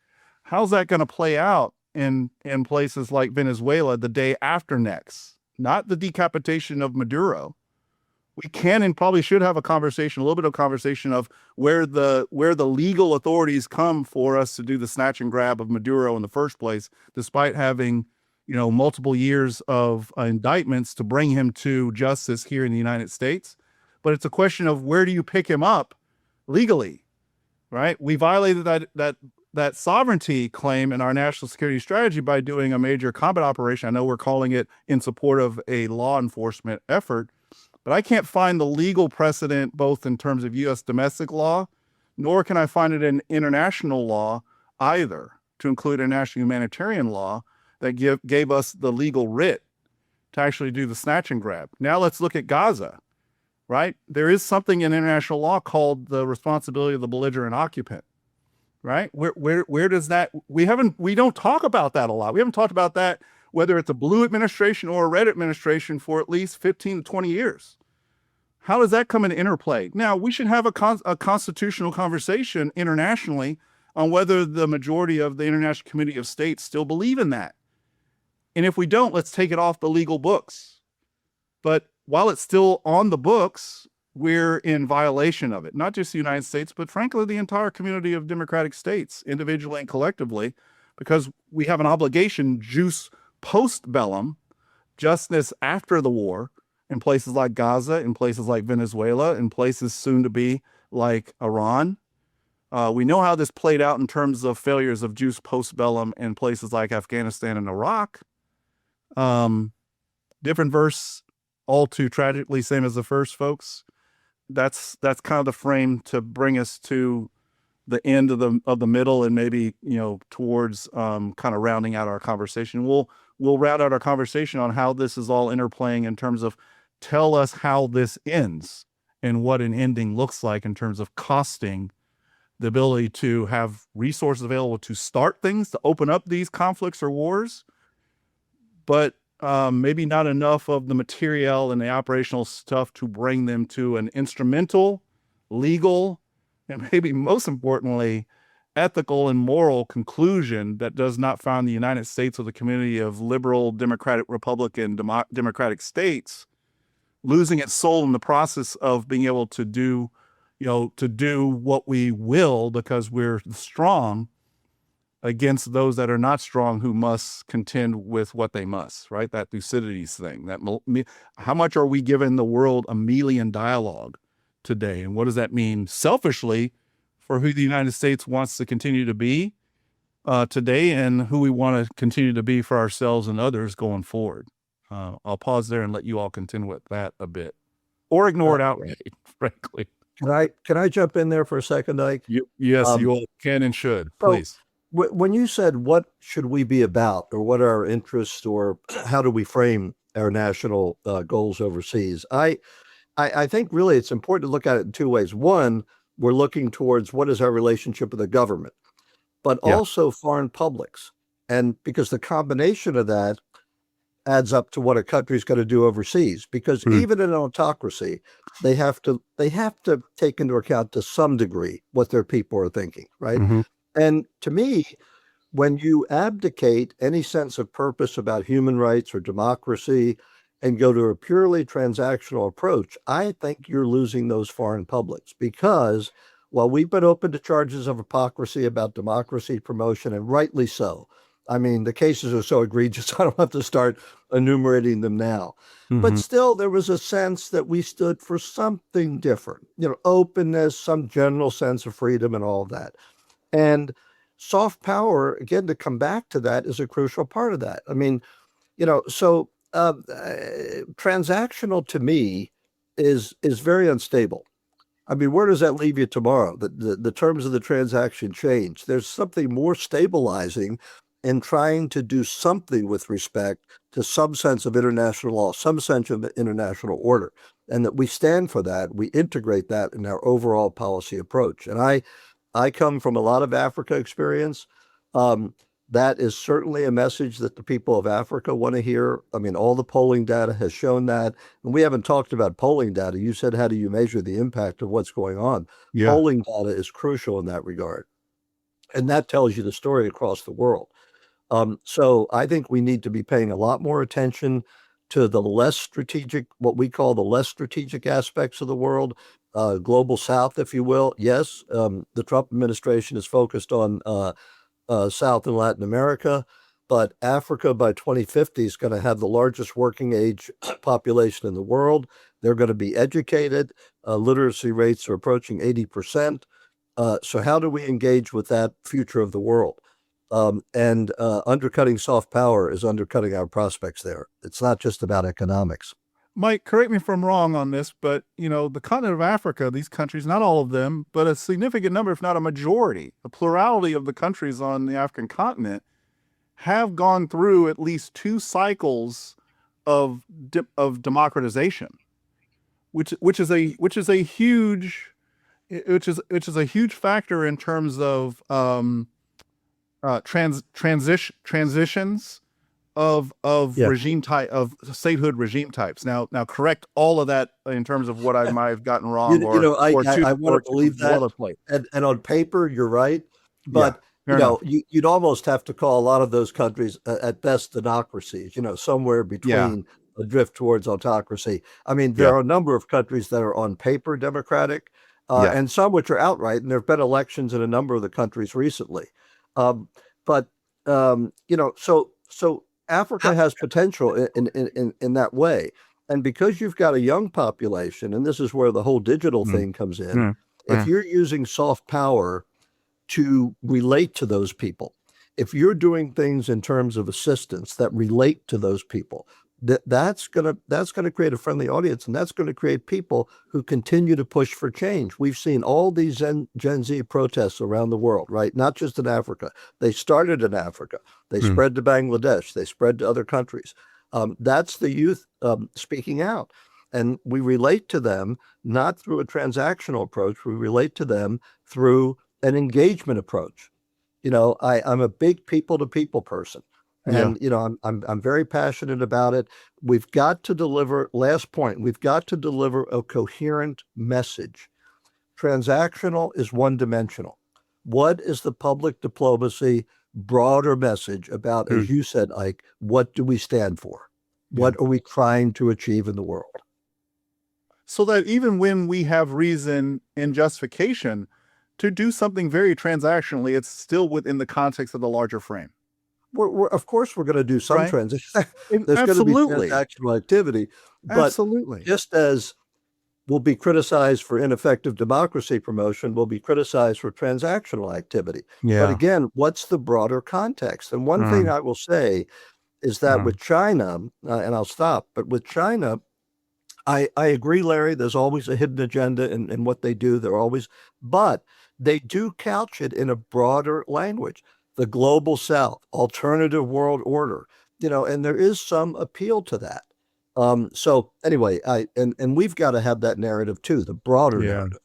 How's that going to play out in places like Venezuela the day after next? Not the decapitation of Maduro. We can and probably should have a little bit of conversation of where the legal authorities come for us to do the snatch and grab of Maduro in the first place, despite having multiple years of indictments to bring him to justice here in the United States. But it's a question of where do you pick him up legally, right? We violated that sovereignty claim in our national security strategy by doing a major combat operation. I know we're calling it in support of a law enforcement effort, but I can't find the legal precedent both in terms of U.S. domestic law, nor can I find it in international law either, to include international humanitarian law, that gave us the legal writ to actually do the snatch and grab. Now let's look at Gaza, right? There is something in international law called the responsibility of the belligerent occupant, right? Where does that, we don't talk about that a lot. We haven't talked about that, whether it's a blue administration or a red administration, for at least 15 to 20 years. How does that come into interplay? Now, we should have a constitutional conversation internationally on whether the majority of the International Committee of States still believe in that. And if we don't, let's take it off the legal books. But while it's still on the books, we're in violation of it. Not just the United States, but frankly, the entire community of democratic states, individually and collectively, because we have an obligation, jus post bellum, justice after the war, in places like Gaza, in places like Venezuela, in places soon to be like Iran. We know how this played out in terms of failures of jus post bellum in places like Afghanistan and Iraq. Different verse, all too tragically same as the first, folks. That's kind of the frame to bring us to the end of the middle and maybe towards kind of rounding out our conversation. We'll round out our conversation on how this is all interplaying in terms of tell us how this ends and what an ending looks like in terms of costing the ability to have resources available to start things, to open up these conflicts or wars, but maybe not enough of the material and the operational stuff to bring them to an instrumental, legal, and maybe most importantly, ethical and moral conclusion that does not find the United States or the community of liberal, democratic, republican, democratic states losing its soul in the process of being able to do, to do what we will because we're strong against those that are not strong who must contend with what they must, right? That Thucydides thing, how much are we giving the world a Melian dialogue today? And what does that mean selfishly for who the United States wants to continue to be today and who we want to continue to be for ourselves and others going forward? I'll pause there and let you all contend with that a bit or ignore it outright, frankly. Can I jump in there for a second, Ike? Yes, you all can and should, please. When you said, what should we be about, or what are our interests, or how do we frame our national goals overseas? I think really it's important to look at it in two ways. One, we're looking towards what is our relationship with the government, but also foreign publics. And because the combination of that adds up to what a country's going to do overseas, because even in an autocracy, they have to take into account to some degree what their people are thinking, right? And to me, when you abdicate any sense of purpose about human rights or democracy and go to a purely transactional approach, I think you're losing those foreign publics, because while we've been open to charges of hypocrisy about democracy promotion, and rightly so, I mean, the cases are so egregious, I don't have to start enumerating them now. But still, there was a sense that we stood for something different, openness, some general sense of freedom and all of that. And soft power, again, to come back to that, is a crucial part of that. I mean, so transactional to me is very unstable. I mean, where does that leave you tomorrow? The terms of the transaction change. There's something more stabilizing in trying to do something with respect to some sense of international law, some sense of international order, and that we stand for that. We integrate that in our overall policy approach. And I come from a lot of Africa experience. That is certainly a message that the people of Africa want to hear. I mean, all the polling data has shown that. And we haven't talked about polling data. You said, how do you measure the impact of what's going on? Yeah. Polling data is crucial in that regard. And that tells you the story across the world. So I think we need to be paying a lot more attention to the less strategic, what we call the less strategic aspects of the world, global South, if you will. Yes, the Trump administration is focused on South and Latin America, but Africa by 2050 is going to have the largest working age population in the world. They're going to be educated. Literacy rates are approaching 80%. So how do we engage with that future of the world? And undercutting soft power is undercutting our prospects there. It's not just about economics. Mike, correct me if I'm wrong on this, but, the continent of Africa, these countries, not all of them, but a significant number, if not a majority, a plurality of the countries on the African continent have gone through at least two cycles of democratization, which is a huge factor in terms of transitions of regime type, of statehood regime types. Now correct all of that in terms of what I might have gotten wrong. I want to believe that. And on paper, you're right. But you'd almost have to call a lot of those countries at best democracies, somewhere between a drift towards autocracy. I mean, there are a number of countries that are on paper democratic, and some which are outright, and there have been elections in a number of the countries recently. So Africa has potential in that way. And because you've got a young population, and this is where the whole digital thing comes in, if you're using soft power to relate to those people, if you're doing things in terms of assistance that relate to those people, that's gonna create a friendly audience, and that's going to create people who continue to push for change. We've seen all these Gen Z protests around the world, right? Not just in Africa. They started in Africa. They spread to Bangladesh. They spread to other countries. That's the youth speaking out. And we relate to them not through a transactional approach. We relate to them through an engagement approach. I'm a big people-to-people person. Yeah. And I'm very passionate about it. We've got to deliver, last point, we've got to deliver a coherent message. Transactional is one-dimensional. What is the public diplomacy broader message about, as you said, Ike, what do we stand for? What are we trying to achieve in the world? So that even when we have reason and justification to do something very transactionally, it's still within the context of the larger frame. Of course, we're going to do some Right. transition. There's going to be Absolutely. transactional activity, but Absolutely. just as we'll be criticized for ineffective democracy promotion, we'll be criticized for transactional activity. But again, what's the broader context? And one thing I will say is that with China, and I'll stop, but with China, I agree, Larry, there's always a hidden agenda in what they do. But they do couch it in a broader language. The global South, alternative world order, and there is some appeal to that. So anyway, and we've got to have that narrative too, the broader narrative.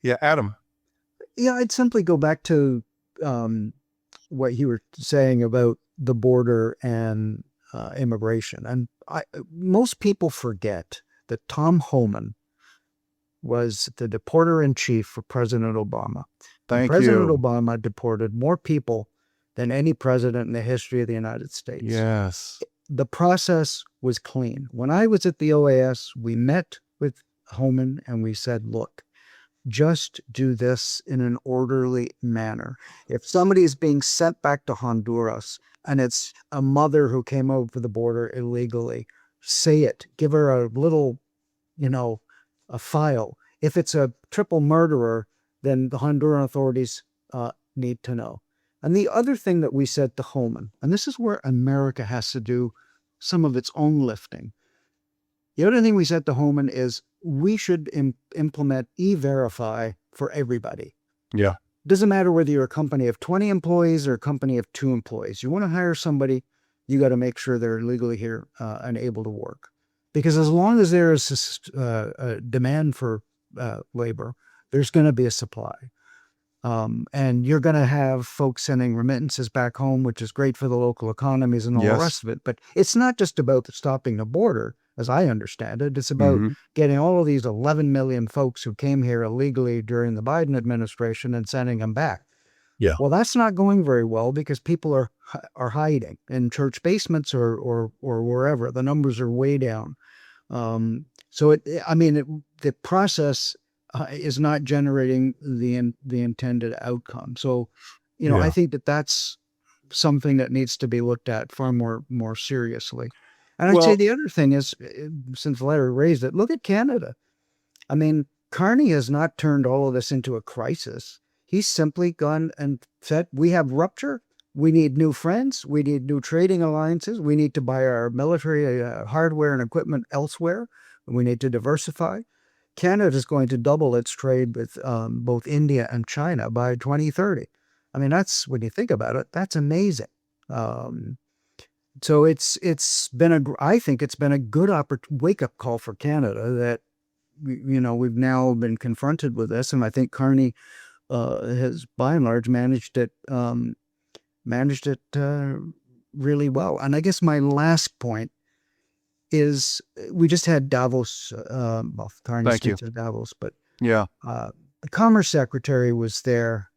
Yeah, Adam. Yeah, I'd simply go back to what you were saying about the border and immigration. And most people forget that Tom Homan was the deporter-in-chief for President Obama. President Obama deported more people than any president in the history of the United States. Yes. The process was clean. When I was at the OAS, we met with Homan and we said, look, just do this in an orderly manner. If somebody is being sent back to Honduras and it's a mother who came over the border illegally, say it. Give her a little, a file. If it's a triple murderer, then the Honduran authorities need to know. And the other thing that we said to Homan, and this is where America has to do some of its own lifting. The other thing we said to Homan is we should implement E-Verify for everybody. Yeah. Doesn't matter whether you're a company of 20 employees or a company of 2 employees. You want to hire somebody, you got to make sure they're legally here and able to work. Because as long as there is a demand for labor, there's going to be a supply. And you're going to have folks sending remittances back home, which is great for the local economies and all the rest of it. But it's not just about stopping the border, as I understand it. It's about getting all of these 11 million folks who came here illegally during the Biden administration and sending them back. Yeah. Well, that's not going very well because people are hiding in church basements or wherever. The numbers are way down. So the process is not generating the intended outcome. So, I think that's something that needs to be looked at far more seriously. And I'd say the other thing is, since Larry raised it, look at Canada. I mean, Carney has not turned all of this into a crisis. He's simply gone and said, we have rupture. We need new friends. We need new trading alliances. We need to buy our military hardware and equipment elsewhere. We need to diversify. Canada is going to double its trade with both India and China by 2030. I mean, that's, when you think about it, that's amazing. So I think it's been a good wake-up call for Canada that, we've now been confronted with this. And I think Carney has, by and large, managed it really well. And I guess my last point is we just had Davos, Carney speaks at Davos, but the Commerce Secretary was there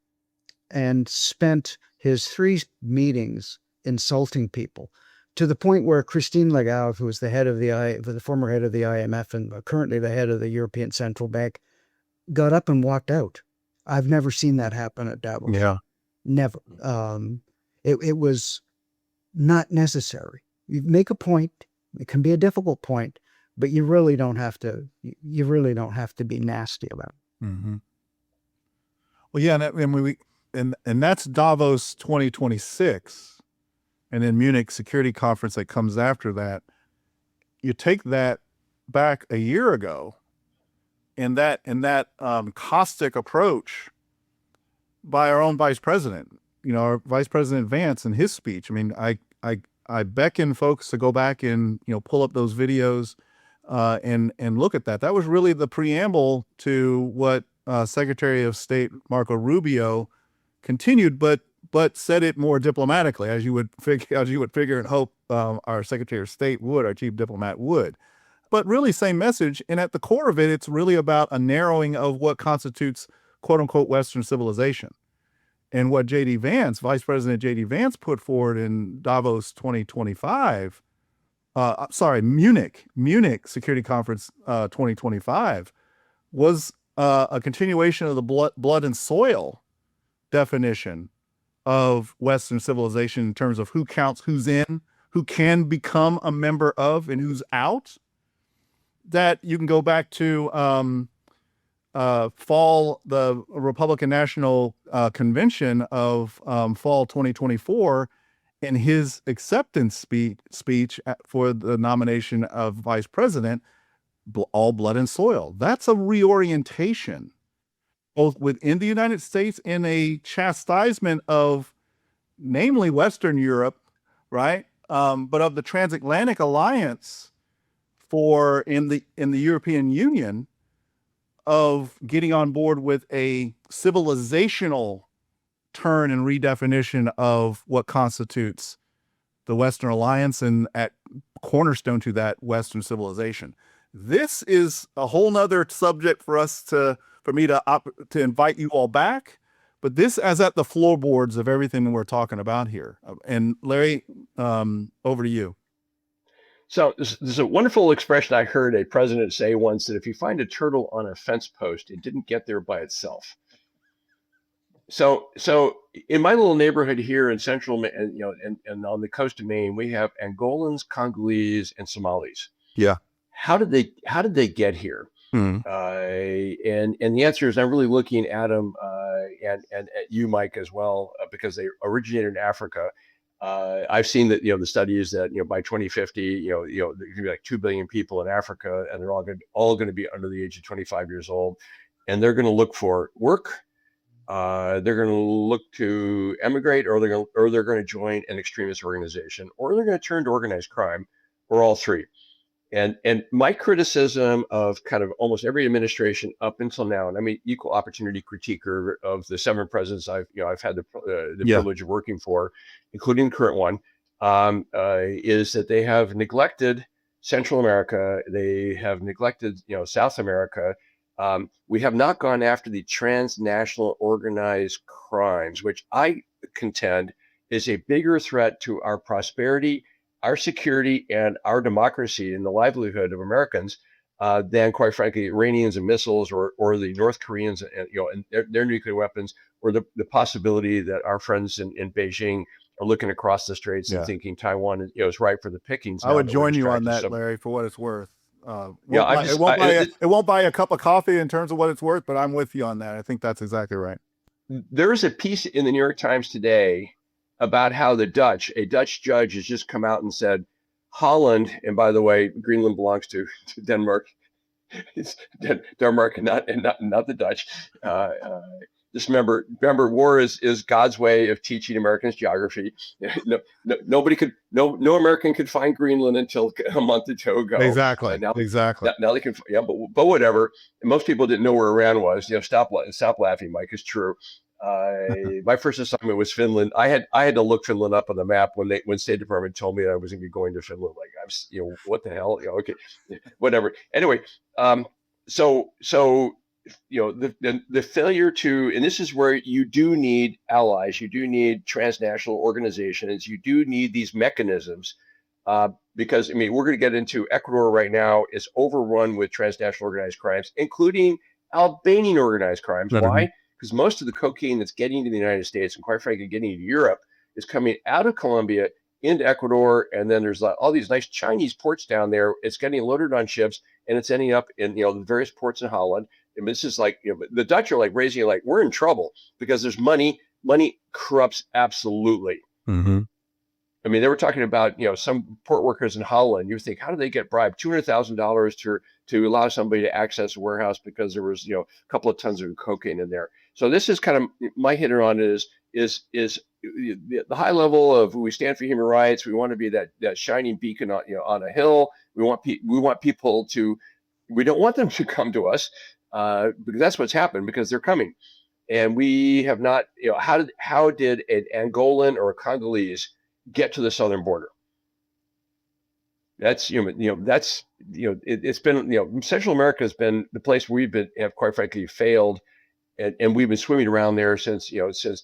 and spent his 3 meetings insulting people to the point where Christine Lagarde, who was the former head of the IMF and currently the head of the European Central Bank, got up and walked out. I've never seen that happen at Davos. Yeah. Never. It was not necessary. You make a point. It can be a difficult point, but you really don't have to. You really don't have to be nasty about it. Mm-hmm. Well, yeah, and that's Davos 2026, and then Munich Security Conference that comes after that. You take that back a year ago, and that caustic approach by our own vice president. Our Vice President Vance in his speech. I mean, I beckon folks to go back and pull up those videos and look at that. That was really the preamble to what Secretary of State Marco Rubio continued. But but said it more diplomatically, as you would figure and hope our Secretary of State would, our chief diplomat would. But really same message. And at the core of it, it's really about a narrowing of what constitutes quote unquote Western civilization. And what J.D. Vance, Vice President J.D. Vance put forward in Davos 2025, Munich Security Conference 2025, was a continuation of the blood and soil definition of Western civilization in terms of who counts, who's in, who can become a member of, and who's out. That you can go back to the Republican National Convention of fall 2024, in his acceptance speech for the nomination of vice president, all blood and soil. That's a reorientation, both within the United States and a chastisement of, namely Western Europe, right? But of the transatlantic alliance in the European Union, of getting on board with a civilizational turn and redefinition of what constitutes the Western alliance, and at cornerstone to that, Western civilization. This is a whole nother subject for me to invite you all back, but this as at the floorboards of everything that we're talking about here. And Larry, over to you. So there's a wonderful expression I heard a president say once, that if you find a turtle on a fence post, it didn't get there by itself. So in my little neighborhood here in central, and on the coast of Maine, we have Angolans, Congolese, and Somalis. Yeah. How did they get here? And the answer is, I'm really looking at them and at you, Mike, as well, because they originated in Africa. I've seen that, the studies that, by 2050, there's going to be like 2 billion people in Africa, and they're all going to be under the age of 25 years old, and they're going to look for work. They're going to look to emigrate, or they're going to join an extremist organization, or they're going to turn to organized crime, or all three. And my criticism of kind of almost every administration up until now, and I'm an equal opportunity critiquer of the 7 presidents I've had the privilege of working for, including the current one, is that they have neglected Central America. They have neglected, South America. We have not gone after the transnational organized crimes, which I contend is a bigger threat to our prosperity, our security, and our democracy and the livelihood of Americans than, quite frankly, Iranians and missiles, or the North Koreans and their nuclear weapons, or the possibility that our friends in Beijing are looking across the straits and thinking Taiwan is ripe for the pickings. I would join you on that, Larry, for what it's worth. It won't buy a cup of coffee in terms of what it's worth, but I'm with you on that. I think that's exactly right. There is a piece in the New York Times today about how a Dutch judge has just come out and said, Holland, and by the way, Greenland belongs to Denmark. It's Denmark and not the Dutch. Just remember, war is God's way of teaching Americans geography. No American could find Greenland until a month or two ago. Exactly. Now they can. Yeah, but whatever. And most people didn't know where Iran was. Stop laughing, Mike. It's true. My first assignment was Finland. I had to look Finland up on the map when State Department told me that I was going to be going to Finland. Like, what the hell? Okay, whatever. Anyway, so the failure to, and this is where you do need allies, you do need transnational organizations, you do need these mechanisms, because we're going to get into Ecuador right now is overrun with transnational organized crimes, including Albanian organized crimes. Mm-hmm. Why? Because most of the cocaine that's getting to the United States, and quite frankly getting to Europe, is coming out of Colombia into Ecuador, and then there's all these nice Chinese ports down there. It's getting loaded on ships, and it's ending up in the various ports in Holland. And this is like, the Dutch are like raising, like, we're in trouble because there's money. Money corrupts absolutely. Mm-hmm. They were talking about some port workers in Holland. You think, how do they get bribed? $200,000 to allow somebody to access a warehouse because there was a couple of tons of cocaine in there. So this is kind of my hitter on it is the high level of, we stand for human rights. We want to be that shining beacon on a hill. We want people to. We don't want them to come to us because that's what's happened, because they're coming. and we have not. How did an Angolan or a Congolese get to the southern border? That's it's been Central America has been the place where have quite frankly failed, and we've been swimming around there since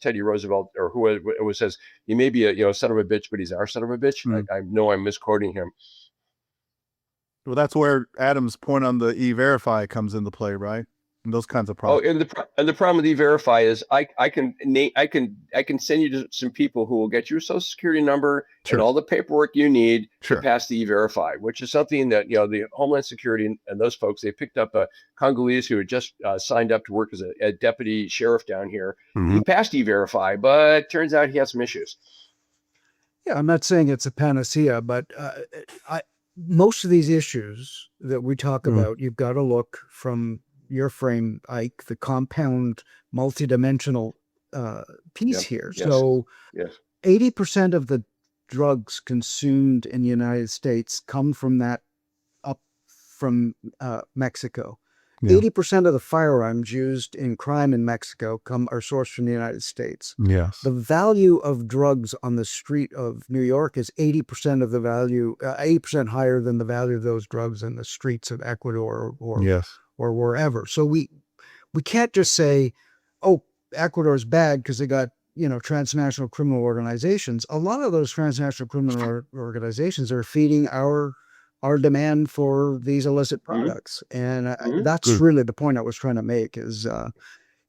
Teddy Roosevelt or who it was says he may be a son of a bitch, but he's our son of a bitch. I know I'm misquoting him. Well, that's where Adam's point on the E-Verify comes into play, right? And those kinds of problems. Oh, and the problem with E-Verify is I can send you to some people who will get your social security number Sure. and all the paperwork you need Sure. to pass the E-Verify, which is something that the Homeland Security and those folks, they picked up a Congolese who had just signed up to work as a deputy sheriff down here. Mhm. He passed E-Verify, but turns out he had some issues. Yeah, I'm not saying it's a panacea, but most of these issues that we talk about, you've got to look from your frame, Ike, the compound, multidimensional piece here. Yes. So Yes. 80% of the drugs consumed in the United States come from Mexico. Yeah. 80% of the firearms used in crime in Mexico are sourced from the United States. Yes. The value of drugs on the street of New York is 80% of the value, 80% higher than the value of those drugs in the streets of Ecuador or wherever. So we can't just say, oh, Ecuador is bad because they got transnational criminal organizations. A lot of those transnational criminal organizations are feeding our demand for these illicit products. And that's really the point I was trying to make is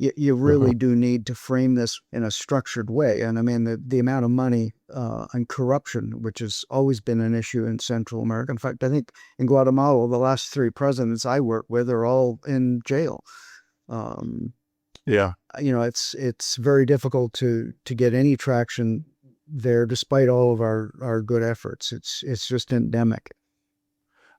you really do need to frame this in a structured way. And I mean, the amount of money and corruption, which has always been an issue in Central America. In fact, I think in Guatemala, the last 3 presidents I worked with are all in jail. It's very difficult to get any traction there, despite all of our good efforts. It's just endemic.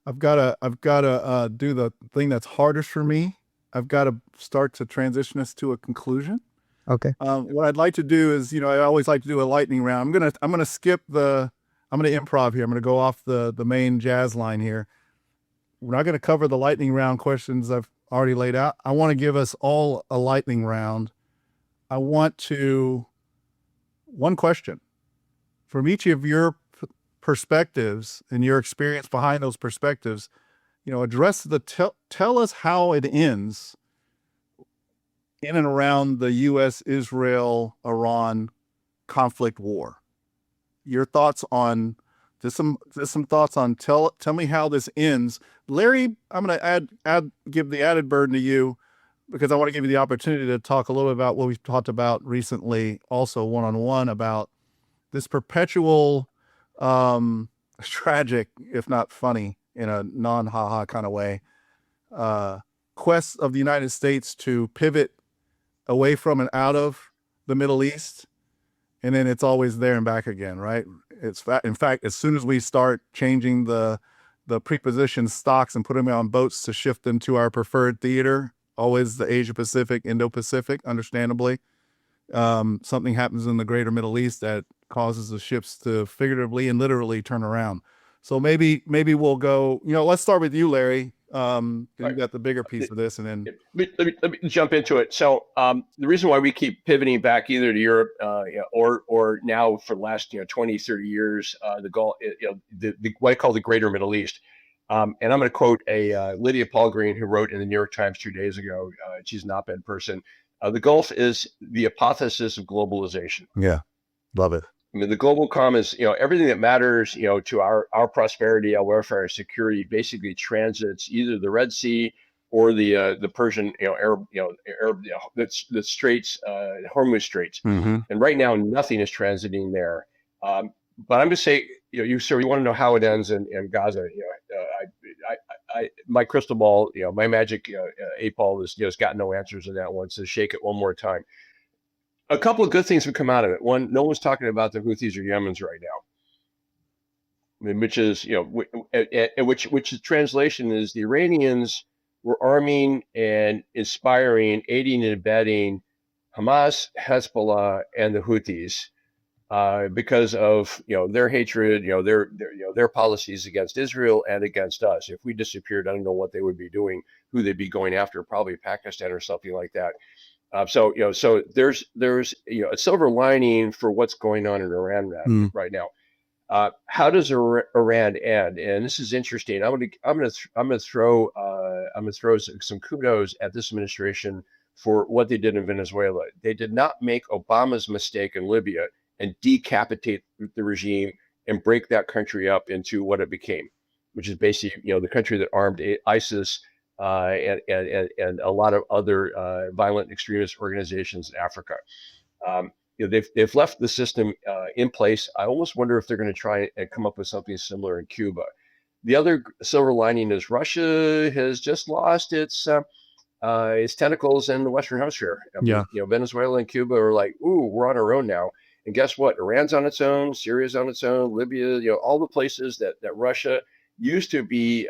I've got to do the thing that's hardest for me. I've got to start to transition us to a conclusion. Okay. What I'd like to do is, I always like to do a lightning round. I'm gonna skip I'm gonna improv here. I'm gonna go off the main jazz line here. We're not gonna cover the lightning round questions I've already laid out. I want to give us all a lightning round. I want one question from each of your perspectives and your experience behind those perspectives. Address tell us how it ends in and around the U.S., Israel, Iran conflict war. Your thoughts on just some thoughts on tell me how this ends. Larry, I'm going to give the added burden to you because I want to give you the opportunity to talk a little bit about what we've talked about recently, also one-on-one, about this perpetual tragic, if not funny, in a non-ha-ha kind of way, quest of the United States to pivot away from and out of the Middle East, and then it's always there and back again, right? In fact, as soon as we start changing the prepositioned stocks and putting them on boats to shift them to our preferred theater, always the Asia-Pacific, Indo-Pacific, understandably, something happens in the greater Middle East that causes the ships to figuratively and literally turn around. So maybe we'll go, let's start with you, Larry. You got the bigger piece of this, and then let me jump into it. So the reason why we keep pivoting back either to Europe or now for the last 20, 30 years, the Gulf, what I call the greater Middle East. And I'm going to quote a Lydia Palgreen who wrote in the New York Times 2 days ago. She's an op-ed person. The Gulf is the apotheosis of globalization. Yeah, love it. I mean, the global commons, everything that matters, to our prosperity, our welfare, our security, basically transits either the Red Sea or the Persian, Arab, the Straits, Hormuz Straits. Mm-hmm. And right now, nothing is transiting there. But I'm going to say, you want to know how it ends in Gaza. My crystal ball, my magic 8-ball has got no answers in that one. So shake it one more time. A couple of good things have come out of it. One, no one's talking about the Houthis or Yemens right now. I mean, which is, which the translation is the Iranians were arming and inspiring, aiding and abetting Hamas, Hezbollah, and the Houthis because of their hatred, their policies against Israel and against us. If we disappeared, I don't know what they would be doing, who they'd be going after, probably Pakistan or something like that. So there's a silver lining for what's going on in Iran right now. How does Iran end? And this is interesting. I'm gonna throw some kudos at this administration for what they did in Venezuela. They did not make Obama's mistake in Libya and decapitate the regime and break that country up into what it became, which is basically the country that armed ISIS and a lot of other violent extremist organizations in Africa. They've left the system in place. I almost wonder if they're going to try and come up with something similar in Cuba. The other silver lining is Russia has just lost its tentacles in the Western Hemisphere. Venezuela and Cuba are like, ooh, we're on our own now. And guess what? Iran's on its own, Syria's on its own, Libya, all the places that Russia used to be,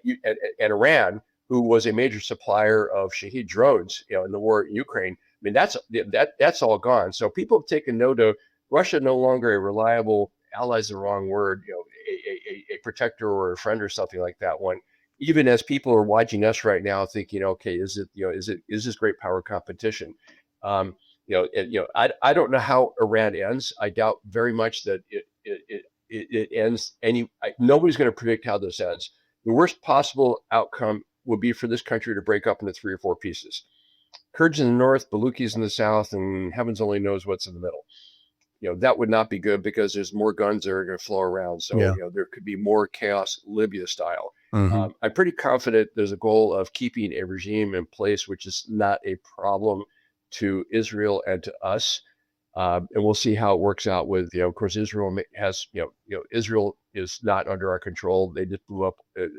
and Iran, who was a major supplier of Shahed drones, in the war in Ukraine. I mean, that's all gone. So people have taken note of Russia no longer a reliable ally is the wrong word, a protector or a friend or something like that one. Even as people are watching us right now, thinking, okay, is this great power competition? I don't know how Iran ends. I doubt very much that it ends. Nobody's going to predict how this ends. The worst possible outcome would be for this country to break up into 3 or 4 pieces. Kurds in the north, Balukis in the south, and heavens only knows what's in the middle. That would not be good because there's more guns that are going to flow around. So, there could be more chaos, Libya style. Mhm. I'm pretty confident there's a goal of keeping a regime in place, which is not a problem to Israel and to us. And we'll see how it works out with, of course, Israel has, Israel is not under our control. They just blew up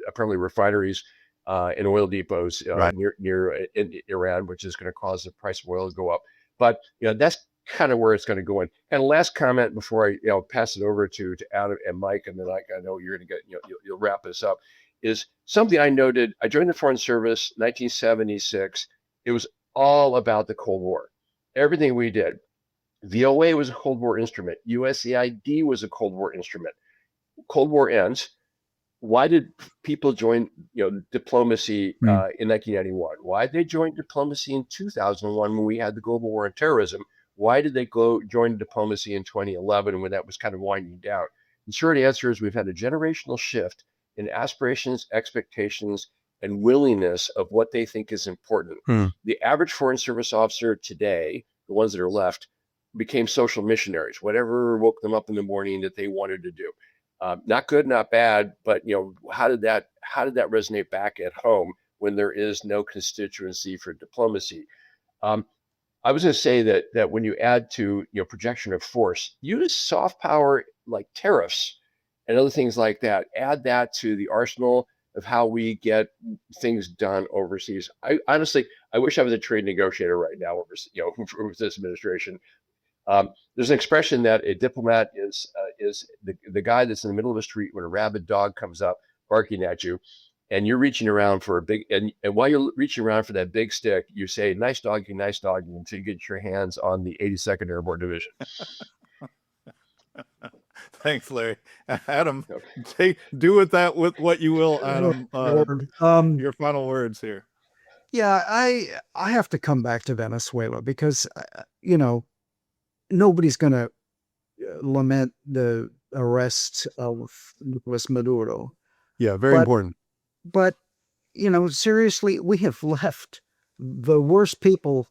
apparently refineries and oil depots Right. near in Iran, which is going to cause the price of oil to go up. But that's kind of where it's going to go in. And last comment before I pass it over to Adam and Mike, and then I know you're going to get you'll wrap this up, is something I noted. I joined the Foreign Service 1976. It was all about the Cold War. Everything we did. VOA was a Cold War instrument. USAID was a Cold War instrument. Cold War ends. Why did people join diplomacy in 1991? Why did they join diplomacy in 2001 when we had the global war on terrorism? Why did they join diplomacy in 2011 when that was kind of winding down? The short answer is we've had a generational shift in aspirations, expectations, and willingness of what they think is important. The average Foreign Service officer today, the ones that are left, became social missionaries, whatever woke them up in the morning that they wanted to do. Not good, not bad, but how did that resonate back at home when there is no constituency for diplomacy? I was going to say that when you add to projection of force, use soft power like tariffs and other things like that. Add that to the arsenal of how we get things done overseas. I honestly wish I was a trade negotiator right now with this administration. There's an expression that a diplomat is the guy that's in the middle of the street when a rabid dog comes up barking at you, and you're reaching around for a big and while you're reaching around for that big stick, you say nice doggy until you get your hands on the 82nd Airborne Division. Thanks, Larry. Adam, do with what you will, Adam. Your final words here. Yeah, I have to come back to Venezuela because nobody's going to lament the arrest of Nicolas Maduro. Yeah, very important. But, seriously, we have left the worst people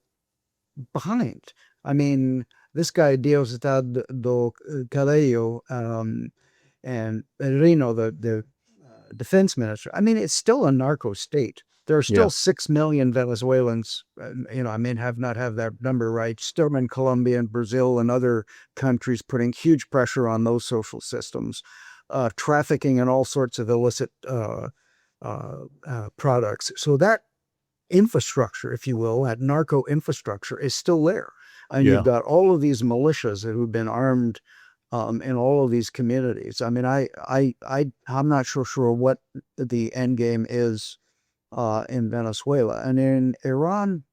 behind. I mean, this guy, Diosdado Cabello, and Reno, the defense minister, I mean, it's still a narco state. There are still 6 million Venezuelans, I may have not have that number right, still in Colombia and Brazil and other countries putting huge pressure on those social systems, trafficking in all sorts of illicit products. So that infrastructure, if you will, that narco infrastructure is still there. And you've got all of these militias who've been armed in all of these communities. I mean, I'm not sure what the end game is in Venezuela. And in Iran,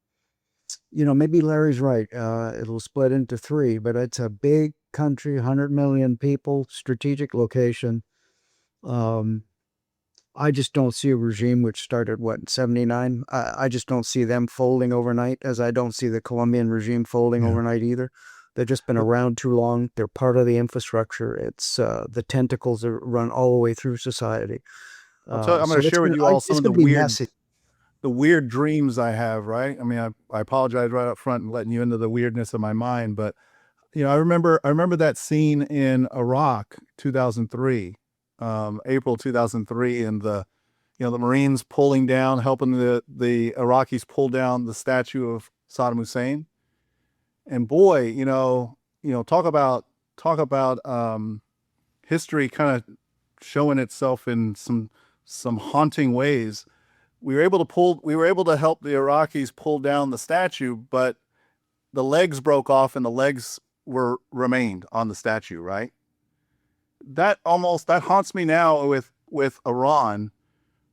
maybe Larry's right. It'll split into 3, but it's a big country, 100 million people, strategic location. I just don't see a regime which started, in 79? I just don't see them folding overnight, as I don't see the Colombian regime folding overnight either. They've just been around too long. They're part of the infrastructure. It's the tentacles are run all the way through society. I'm going to share with you all some of the weird dreams I have, right? I mean, I apologize right up front and letting you into the weirdness of my mind, but I remember that scene in Iraq, 2003, April 2003, and the Marines pulling down, helping the Iraqis pull down the statue of Saddam Hussein. And boy, talk about history kind of showing itself in some haunting ways. We were able to help the Iraqis pull down the statue, but the legs broke off and the legs remained on the statue, right? That haunts me now with Iran,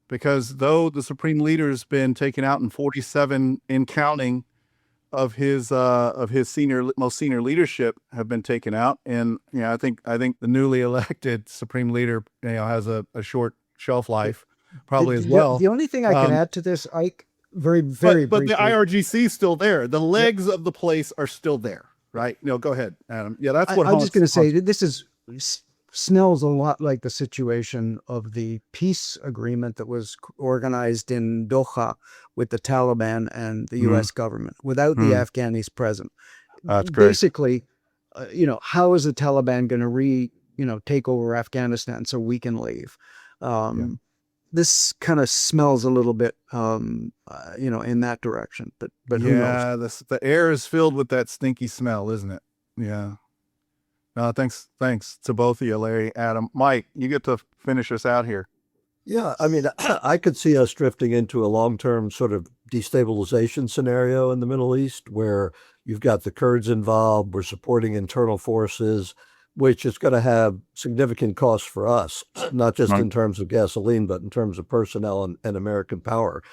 because though the supreme leader's been taken out and 47 in counting of his most senior leadership have been taken out, and I think the newly elected supreme leader has a short shelf life, probably as well. The only thing I can add to this, Ike, very briefly. But the IRGC is still there. The legs of the place are still there, right? Go ahead, Adam. Yeah, that's what I'm just going to say. This smells a lot like the situation of the peace agreement that was organized in Doha with the Taliban and the U.S. government without the Afghanis present. That's great. Basically, how is the Taliban going to take over Afghanistan so we can leave? This kind of smells a little bit, in that direction. But who knows? The air is filled with that stinky smell, isn't it? Yeah. No, thanks to both of you, Larry, Adam, Mike. You get to finish us out here. Yeah, I mean, I could see us drifting into a long-term sort of destabilization scenario in the Middle East, where you've got the Kurds involved. We're supporting internal forces, which is going to have significant costs for us, not just in terms of gasoline, but in terms of personnel and American power.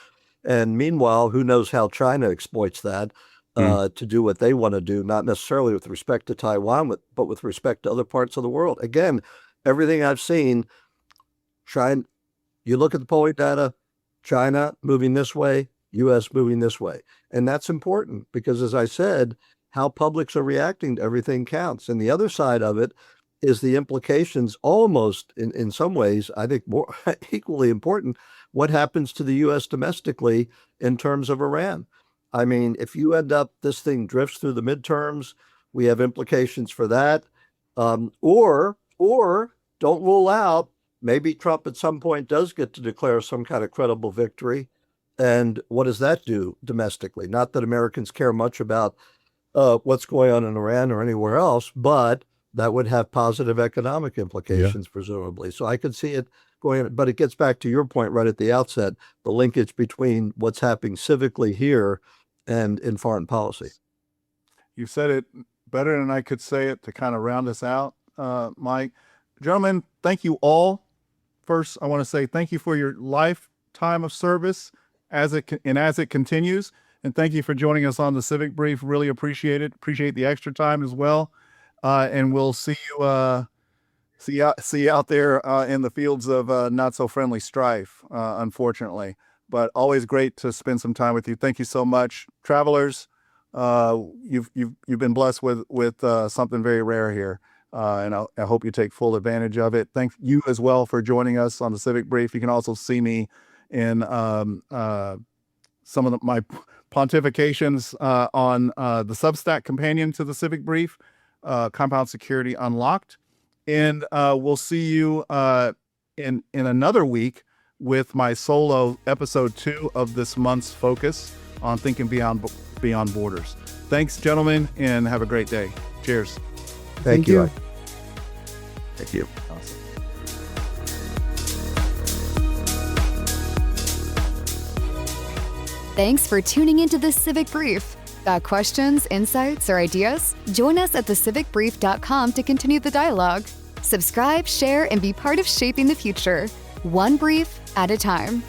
And meanwhile, who knows how China exploits that to do what they want to do, not necessarily with respect to Taiwan, but with respect to other parts of the world. Again, everything I've seen, you look at the polling data, China moving this way, U.S. moving this way. And that's important because, as I said, how publics are reacting to everything counts. And the other side of it is the implications, almost in some ways, I think more equally important, what happens to the U.S. domestically in terms of Iran. I mean, if you end up, this thing drifts through the midterms, we have implications for that. Or don't rule out, maybe Trump at some point does get to declare some kind of credible victory. And what does that do domestically? Not that Americans care much about what's going on in Iran or anywhere else, but that would have positive economic implications, presumably. So I could see it going, but it gets back to your point right at the outset, the linkage between what's happening civically here and in foreign policy. You said it better than I could say it to kind of round us out, Mike. Gentlemen, thank you all. First, I want to say thank you for your lifetime of service as it continues. And thank you for joining us on the Civic Brief. Really appreciate it. Appreciate the extra time as well. And we'll see you out there in the fields of not so friendly strife, unfortunately. But always great to spend some time with you. Thank you so much, travelers. You've been blessed with something very rare here, and I hope you take full advantage of it. Thank you as well for joining us on the Civic Brief. You can also see me in some of my pontifications on the Substack companion to the Civic Brief, Compound Security Unlocked. And we'll see you in another week with my solo episode 2 of this month's focus on thinking beyond borders. Thanks, gentlemen, and have a great day. Cheers. Thank you. Thank you. Awesome. Thanks for tuning into the Civic Brief. Got questions, insights, or ideas? Join us at thecivicbrief.com to continue the dialogue. Subscribe, share, and be part of shaping the future, one brief at a time.